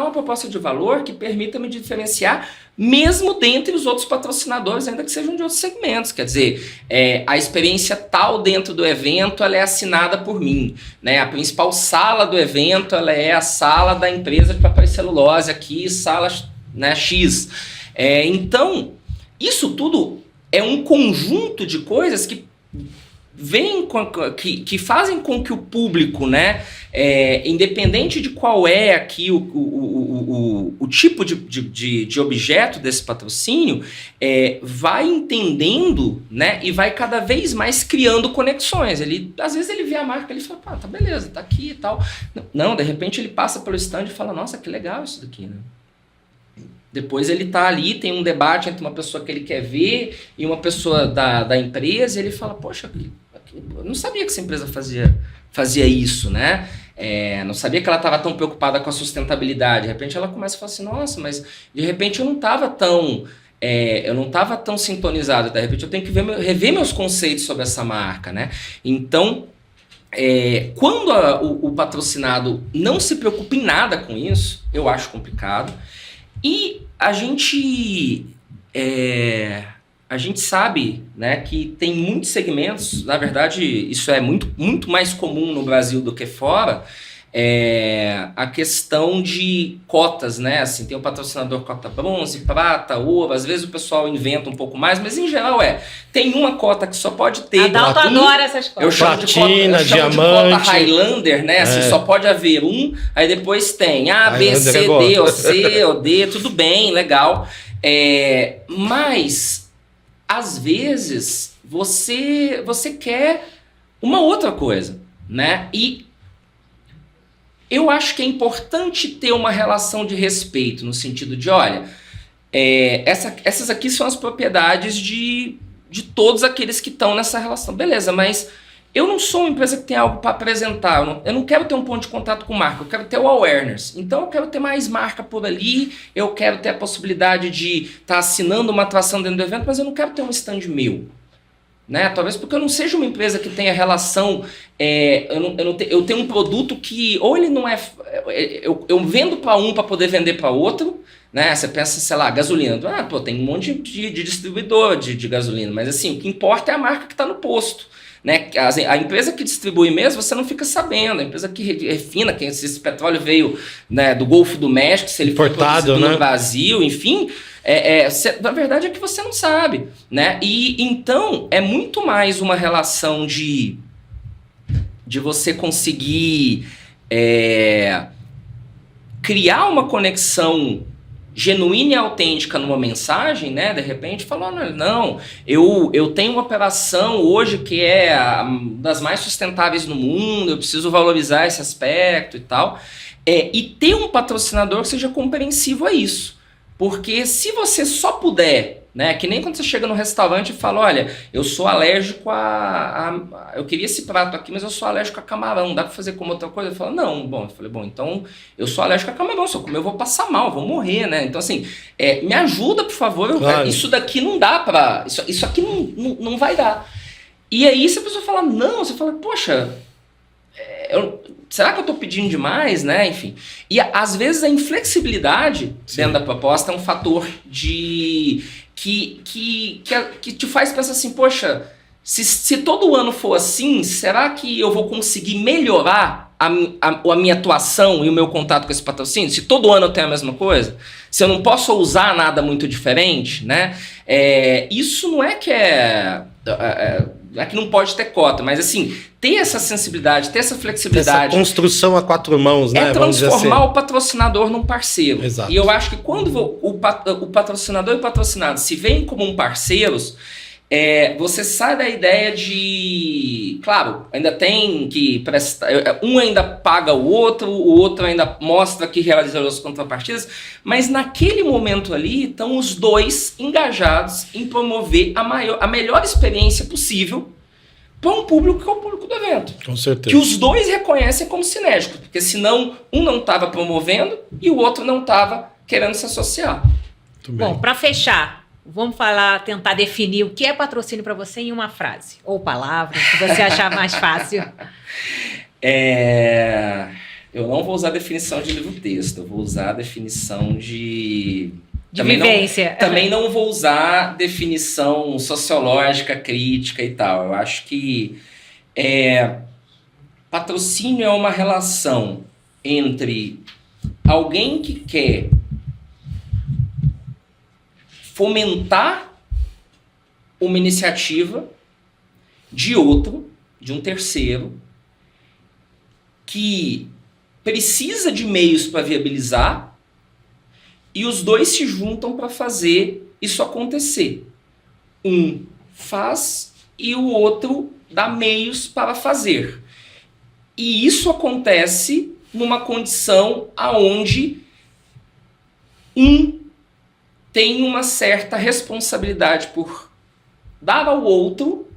uma proposta de valor que permita me diferenciar mesmo dentre os outros patrocinadores, ainda que sejam de outros segmentos. Quer dizer, a experiência tal dentro do evento ela é assinada por mim, né? A principal sala do evento ela é a sala da empresa de papel e celulose aqui, sala, né, X. Então, isso tudo é um conjunto de coisas que fazem com que o público, né, independente de qual é aqui o tipo de objeto desse patrocínio, vai entendendo, né, e vai cada vez mais criando conexões. Às vezes ele vê a marca e fala, tá beleza, tá aqui e tal. Não, de repente ele passa pelo stand e fala, nossa, que legal isso daqui, né? Depois ele tá ali, tem um debate entre uma pessoa que ele quer ver e uma pessoa da empresa, e ele fala, poxa, eu não sabia que essa empresa fazia isso, né? Não sabia que ela estava tão preocupada com a sustentabilidade. De repente ela começa a falar assim, nossa, mas de repente eu não estava tão sintonizado, de repente eu tenho que rever meus conceitos sobre essa marca, né? Então, quando o patrocinado não se preocupa em nada com isso, eu acho complicado. E a gente sabe, né, que tem muitos segmentos, na verdade isso é muito, muito mais comum no Brasil do que fora, a questão de cotas, né? Assim, tem o patrocinador cota bronze, prata, ouro, às vezes o pessoal inventa um pouco mais, mas em geral tem uma cota que só pode ter... Adalto adora essas cotas. Eu chamo Platina, de cota Highlander, né? Assim, só pode haver aí depois tem A, B, C, D, ou C, ou D, tudo bem, legal. Mas, às vezes, você quer uma outra coisa, né? E eu acho que é importante ter uma relação de respeito, no sentido de, olha, essas aqui são as propriedades de todos aqueles que estão nessa relação. Beleza, mas eu não sou uma empresa que tem algo para apresentar, eu não quero ter um ponto de contato com marca, eu quero ter o awareness. Então eu quero ter mais marca por ali, eu quero ter a possibilidade de estar assinando uma atração dentro do evento, mas eu não quero ter um stand meu. Né? Talvez porque eu não seja uma empresa que tenha relação, eu tenho um produto que ou ele não é, eu vendo para um para poder vender para outro, né? Você pensa, sei lá, gasolina, tem um monte de distribuidor de gasolina, mas assim, o que importa é a marca que está no posto, né? A empresa que distribui mesmo, você não fica sabendo, a empresa que refina, que esse petróleo veio, né, do Golfo do México, se ele foi produzido no Brasil, enfim... na verdade é que você não sabe, né? E então é muito mais uma relação de você conseguir criar uma conexão genuína e autêntica numa mensagem, né? De repente falando, não, eu tenho uma operação hoje que é das mais sustentáveis no mundo, eu preciso valorizar esse aspecto e tal. E ter um patrocinador que seja compreensivo a isso. Porque se você só puder, né? Que nem quando você chega no restaurante e fala, olha, eu sou alérgico eu queria esse prato aqui, mas eu sou alérgico a camarão, dá pra fazer como outra coisa? Eu falo, não, eu falei, então eu sou alérgico a camarão, se eu comer eu vou passar mal, vou morrer, né? Então assim, me ajuda, por favor, claro. Isso daqui não dá pra, isso aqui não vai dar. E aí se a pessoa fala, não, você fala, poxa, será que eu estou pedindo demais, né? Enfim. E às vezes a inflexibilidade dentro da proposta é um fator que te faz pensar assim, poxa, se todo ano for assim, será que eu vou conseguir melhorar a minha atuação e o meu contato com esse patrocínio? Se todo ano eu tenho a mesma coisa? Se eu não posso usar nada muito diferente, né? Isso não é que é que não pode ter cota, mas assim, ter essa sensibilidade, ter essa flexibilidade. Essa construção a 4 mãos, né? É transformar o patrocinador num parceiro. Exato. E eu acho que quando o patrocinador e o patrocinado se veem como um parceiros, você sai da ideia de... Claro, ainda tem que prestar... Um ainda paga o outro ainda mostra que realizou as contrapartidas, mas naquele momento ali estão os dois engajados em promover a melhor experiência possível para um público que é o público do evento. Com certeza. Que os dois reconhecem como sinérgicos, porque senão um não estava promovendo e o outro não estava querendo se associar. Muito bem. Bom, para fechar, vamos tentar definir o que é patrocínio para você em uma frase ou palavra, que você achar mais fácil. Eu não vou usar a definição de livro-texto, eu vou usar a definição de vivência. Também não vou usar definição sociológica, crítica e tal. Eu acho que patrocínio é uma relação entre alguém que quer fomentar uma iniciativa de um terceiro, que precisa de meios para viabilizar e os dois se juntam para fazer isso acontecer. Um faz e o outro dá meios para fazer. E isso acontece numa condição aonde um tem uma certa responsabilidade por dar ao outro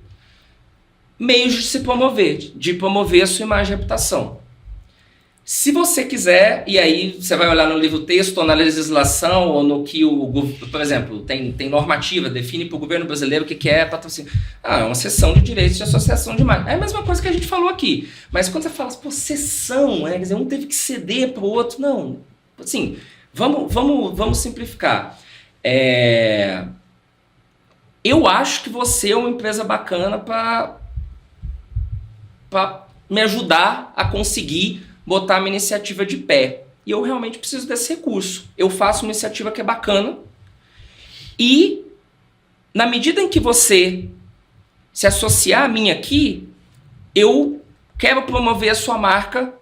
meios de se promover, de promover a sua imagem e reputação. Se você quiser, e aí você vai olhar no livro-texto, ou na legislação, ou no que por exemplo, tem normativa, define para o governo brasileiro o que é patrocínio. É uma cessão de direitos de associação de marca. É a mesma coisa que a gente falou aqui. Mas quando você fala, cessão, quer dizer, um teve que ceder para o outro. Não, assim, vamos simplificar. Eu acho que você é uma empresa bacana para me ajudar a conseguir botar a minha iniciativa de pé. E eu realmente preciso desse recurso. Eu faço uma iniciativa que é bacana e, na medida em que você se associar a mim aqui, eu quero promover a sua marca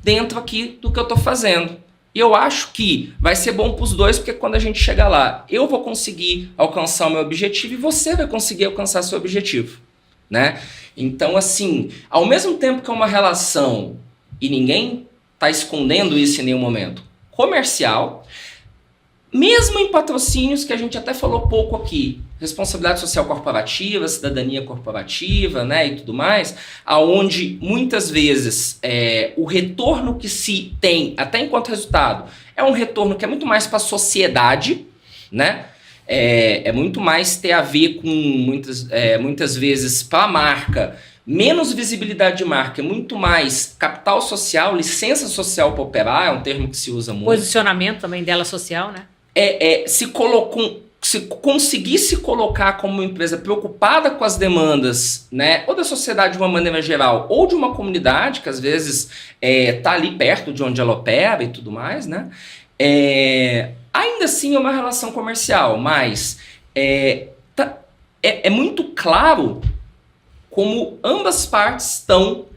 dentro aqui do que eu estou fazendo. E eu acho que vai ser bom para os dois, porque quando a gente chegar lá, eu vou conseguir alcançar o meu objetivo e você vai conseguir alcançar seu objetivo, né? Então, assim, ao mesmo tempo que é uma relação, e ninguém está escondendo isso em nenhum momento, comercial, mesmo em patrocínios que a gente até falou pouco aqui, responsabilidade social corporativa, cidadania corporativa, né, e tudo mais, aonde muitas vezes o retorno que se tem, até enquanto resultado, é um retorno que é muito mais para a sociedade, né? É muito mais ter a ver com, muitas vezes, para a marca, menos visibilidade de marca, é muito mais capital social, licença social para operar, é um termo que se usa muito. Posicionamento também dela social, né? Se conseguir se colocar como uma empresa preocupada com as demandas, né, ou da sociedade de uma maneira geral, ou de uma comunidade que às vezes está ali perto de onde ela opera e tudo mais, né, ainda assim é uma relação comercial, mas é muito claro como ambas partes estão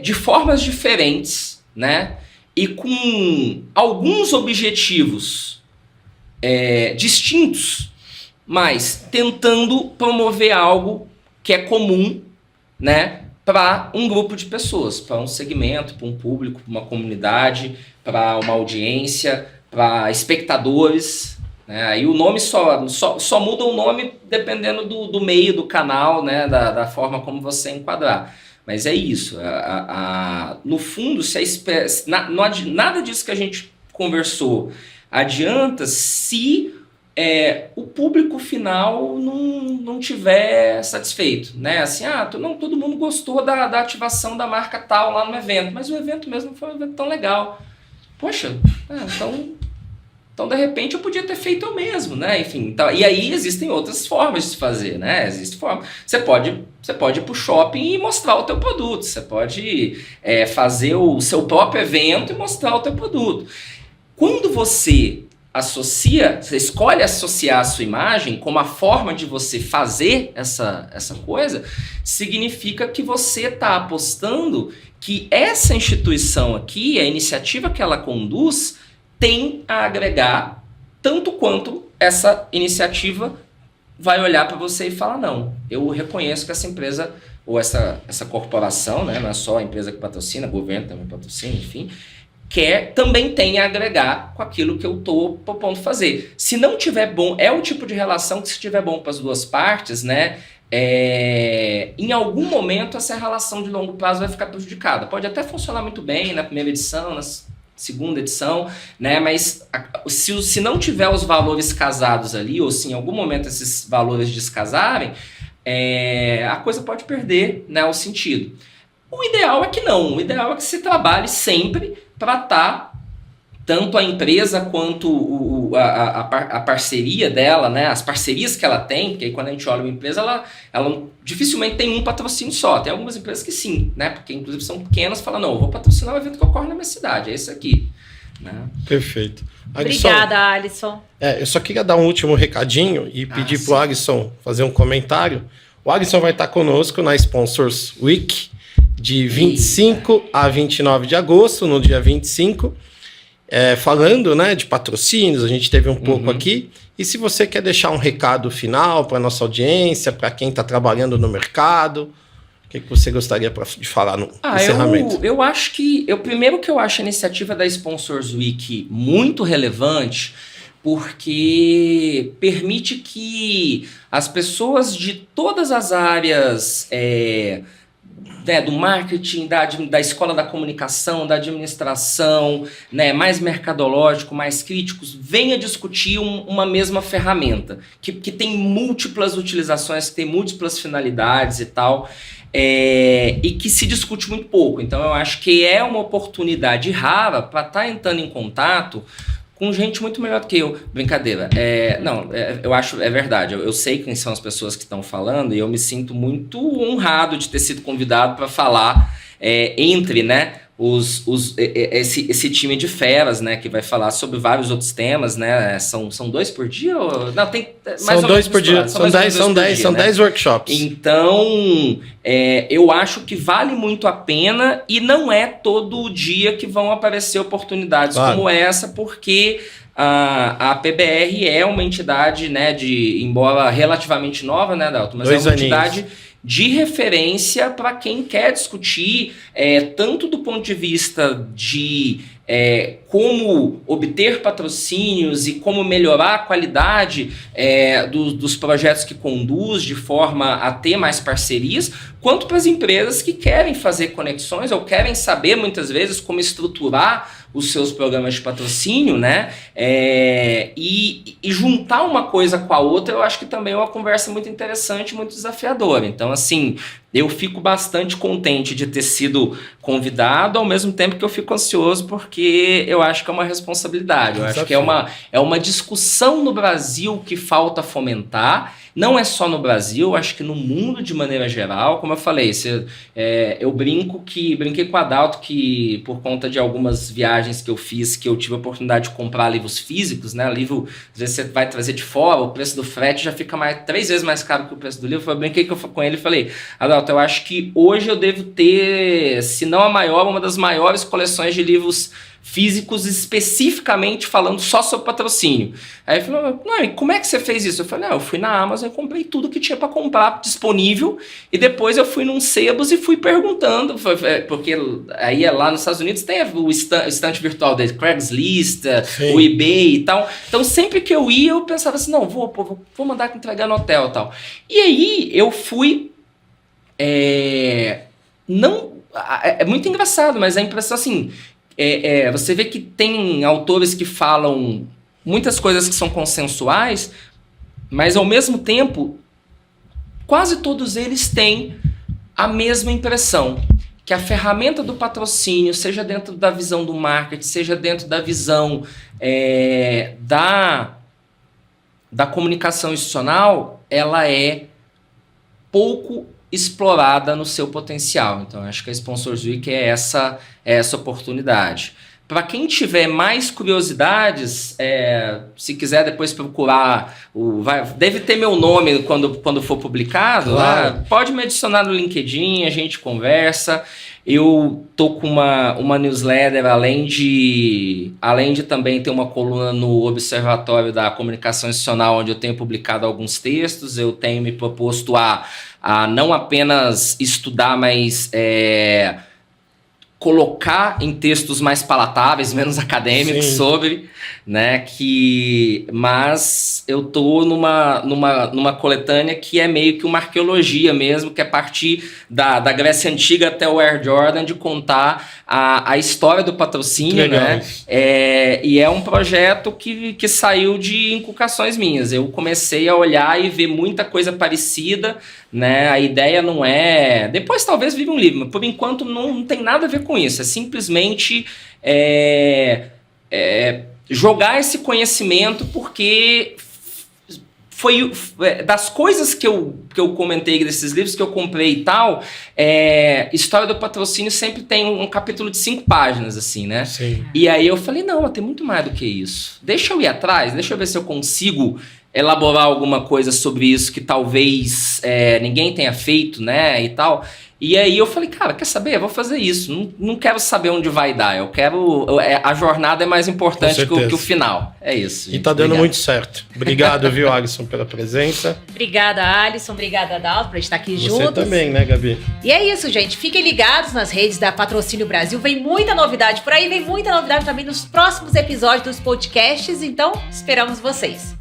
de formas diferentes, né, e com alguns objetivos distintos, mas tentando promover algo que é comum, né, para um grupo de pessoas, para um segmento, para um público, para uma comunidade, para uma audiência, para espectadores, né? Aí o nome só muda o nome dependendo do meio do canal, né, da forma como você enquadrar. Mas é isso. No fundo, nada disso que a gente conversou adianta se o público final não tiver satisfeito, né? Assim, todo mundo gostou da ativação da marca tal lá no evento, mas o evento mesmo não foi um evento tão legal. Poxa, então de repente eu podia ter feito eu mesmo, né? Enfim, então, e aí existem outras formas de se fazer, né? Existe forma. Você pode ir pro shopping e mostrar o teu produto, você pode fazer o seu próprio evento e mostrar o teu produto. Quando você escolhe associar a sua imagem como a forma de você fazer essa coisa, significa que você está apostando que essa instituição aqui, a iniciativa que ela conduz, tem a agregar tanto quanto essa iniciativa vai olhar para você e falar, não, eu reconheço que essa empresa ou essa corporação, né, não é só a empresa que patrocina, o governo também patrocina, enfim, também tem a agregar com aquilo que eu estou propondo fazer. Se não tiver bom, é o tipo de relação que se tiver bom para as duas partes, né, em algum momento essa relação de longo prazo vai ficar prejudicada. Pode até funcionar muito bem na primeira edição, na segunda edição, né, mas se não tiver os valores casados ali, ou se em algum momento esses valores descasarem, a coisa pode perder, né, o sentido. O ideal é que não, o ideal é que se trabalhe sempre para estar tanto a empresa quanto a parceria dela, né, as parcerias que ela tem, porque aí quando a gente olha uma empresa, ela dificilmente tem um patrocínio só. Tem algumas empresas que sim, né, porque inclusive são pequenas, falam, não, eu vou patrocinar o evento que ocorre na minha cidade, é esse aqui. Né? Perfeito. Obrigada, Alisson. Eu só queria dar um último recadinho e pedir para o Alisson fazer um comentário. O Alisson vai estar conosco na Sponsors Week, de 25 a 29 de agosto, no dia 25, falando, né, de patrocínios, a gente teve um pouco aqui. E se você quer deixar um recado final para a nossa audiência, para quem está trabalhando no mercado, o que você gostaria de falar no encerramento? Eu acho que... Primeiro que eu acho a iniciativa da Sponsors Week muito relevante, porque permite que as pessoas de todas as áreas... do marketing, da escola da comunicação, da administração, né, mais mercadológico, mais críticos, venha discutir uma mesma ferramenta, que tem múltiplas utilizações, que tem múltiplas finalidades e tal, e que se discute muito pouco. Então eu acho que é uma oportunidade rara para estar entrando em contato com gente muito melhor do que eu. Brincadeira. Eu acho, é verdade. Eu sei quem são as pessoas que estão falando e eu me sinto muito honrado de ter sido convidado para falar entre, né, esse time de feras, né, que vai falar sobre vários outros temas, né? São 2 por dia? Não, tem mais são 2 por dia. São 10 workshops. Então, eu acho que vale muito a pena e não é todo dia que vão aparecer oportunidades como essa, porque a PBR é uma entidade, né, embora relativamente nova, né, Dalton, mas é uma entidade de referência para quem quer discutir, tanto do ponto de vista de como obter patrocínios e como melhorar a qualidade dos projetos que conduz de forma a ter mais parcerias, quanto para as empresas que querem fazer conexões ou querem saber muitas vezes como estruturar os seus programas de patrocínio, né? E juntar uma coisa com a outra, eu acho que também é uma conversa muito interessante, muito desafiadora. Então, assim, eu fico bastante contente de ter sido convidado, ao mesmo tempo que eu fico ansioso, porque eu acho que é uma responsabilidade. Eu acho que é uma discussão no Brasil que falta fomentar. Não é só no Brasil, acho que no mundo de maneira geral. Como eu falei, eu brinquei com a Adalto que por conta de algumas viagens que eu fiz, que eu tive a oportunidade de comprar livros físicos, né? Livro, às vezes você vai trazer de fora, o preço do frete já fica 3 vezes mais caro que o preço do livro. Eu brinquei com ele e falei, Adalto, Delta, eu acho que hoje eu devo ter, se não a maior, uma das maiores coleções de livros físicos especificamente falando só sobre patrocínio. Aí ele falou, não, e como é que você fez isso? Eu falei, não, eu fui na Amazon e comprei tudo que tinha para comprar disponível e depois eu fui num sebos e fui perguntando, porque aí lá nos Estados Unidos tem o estante virtual dele, Craigslist, o eBay e tal. Então sempre que eu ia eu pensava assim, não, vou mandar entregar no hotel e tal. E aí eu fui... É muito engraçado, mas a impressão assim... você vê que tem autores que falam muitas coisas que são consensuais, mas ao mesmo tempo quase todos eles têm a mesma impressão, que a ferramenta do patrocínio, seja dentro da visão do marketing, seja dentro da visão da comunicação institucional, ela é pouco explorada no seu potencial. Então, acho que a Sponsors Week é essa oportunidade. Para quem tiver mais curiosidades, se quiser depois procurar, deve ter meu nome quando for publicado, claro. Né? Pode me adicionar no LinkedIn, a gente conversa. Eu tô com uma newsletter, além de também ter uma coluna no Observatório da Comunicação Institucional, onde eu tenho publicado alguns textos. Eu tenho me proposto a não apenas estudar, mas colocar em textos mais palatáveis, menos acadêmicos sobre, né, mas eu tô numa coletânea que é meio que uma arqueologia mesmo, que é partir da Grécia Antiga até o Air Jordan, de contar a história do patrocínio, né, e é um projeto que saiu de inculcações minhas. Eu comecei a olhar e ver muita coisa parecida, né, a ideia não é... Depois talvez vire um livro, mas por enquanto não tem nada a ver com isso, é simplesmente jogar esse conhecimento, porque foi das coisas que eu comentei desses livros que eu comprei e tal, História do Patrocínio sempre tem um capítulo de 5 páginas, assim, né? Sim. E aí eu falei, não, tem muito mais do que isso. Deixa eu ir atrás, deixa eu ver se eu consigo elaborar alguma coisa sobre isso que talvez ninguém tenha feito, né, e tal. E aí eu falei, cara, quer saber? Eu vou fazer isso. Não quero saber onde vai dar. Eu quero... a jornada é mais importante que o final. É isso, gente. E tá dando muito certo. Obrigado, viu, Alisson, pela presença. Obrigada, Alisson. Obrigada, Dalton, por estar aqui juntos. Você também, né, Gabi? E é isso, gente. Fiquem ligados nas redes da Patrocínio Brasil. Vem muita novidade por aí. Vem muita novidade também nos próximos episódios dos podcasts. Então, esperamos vocês.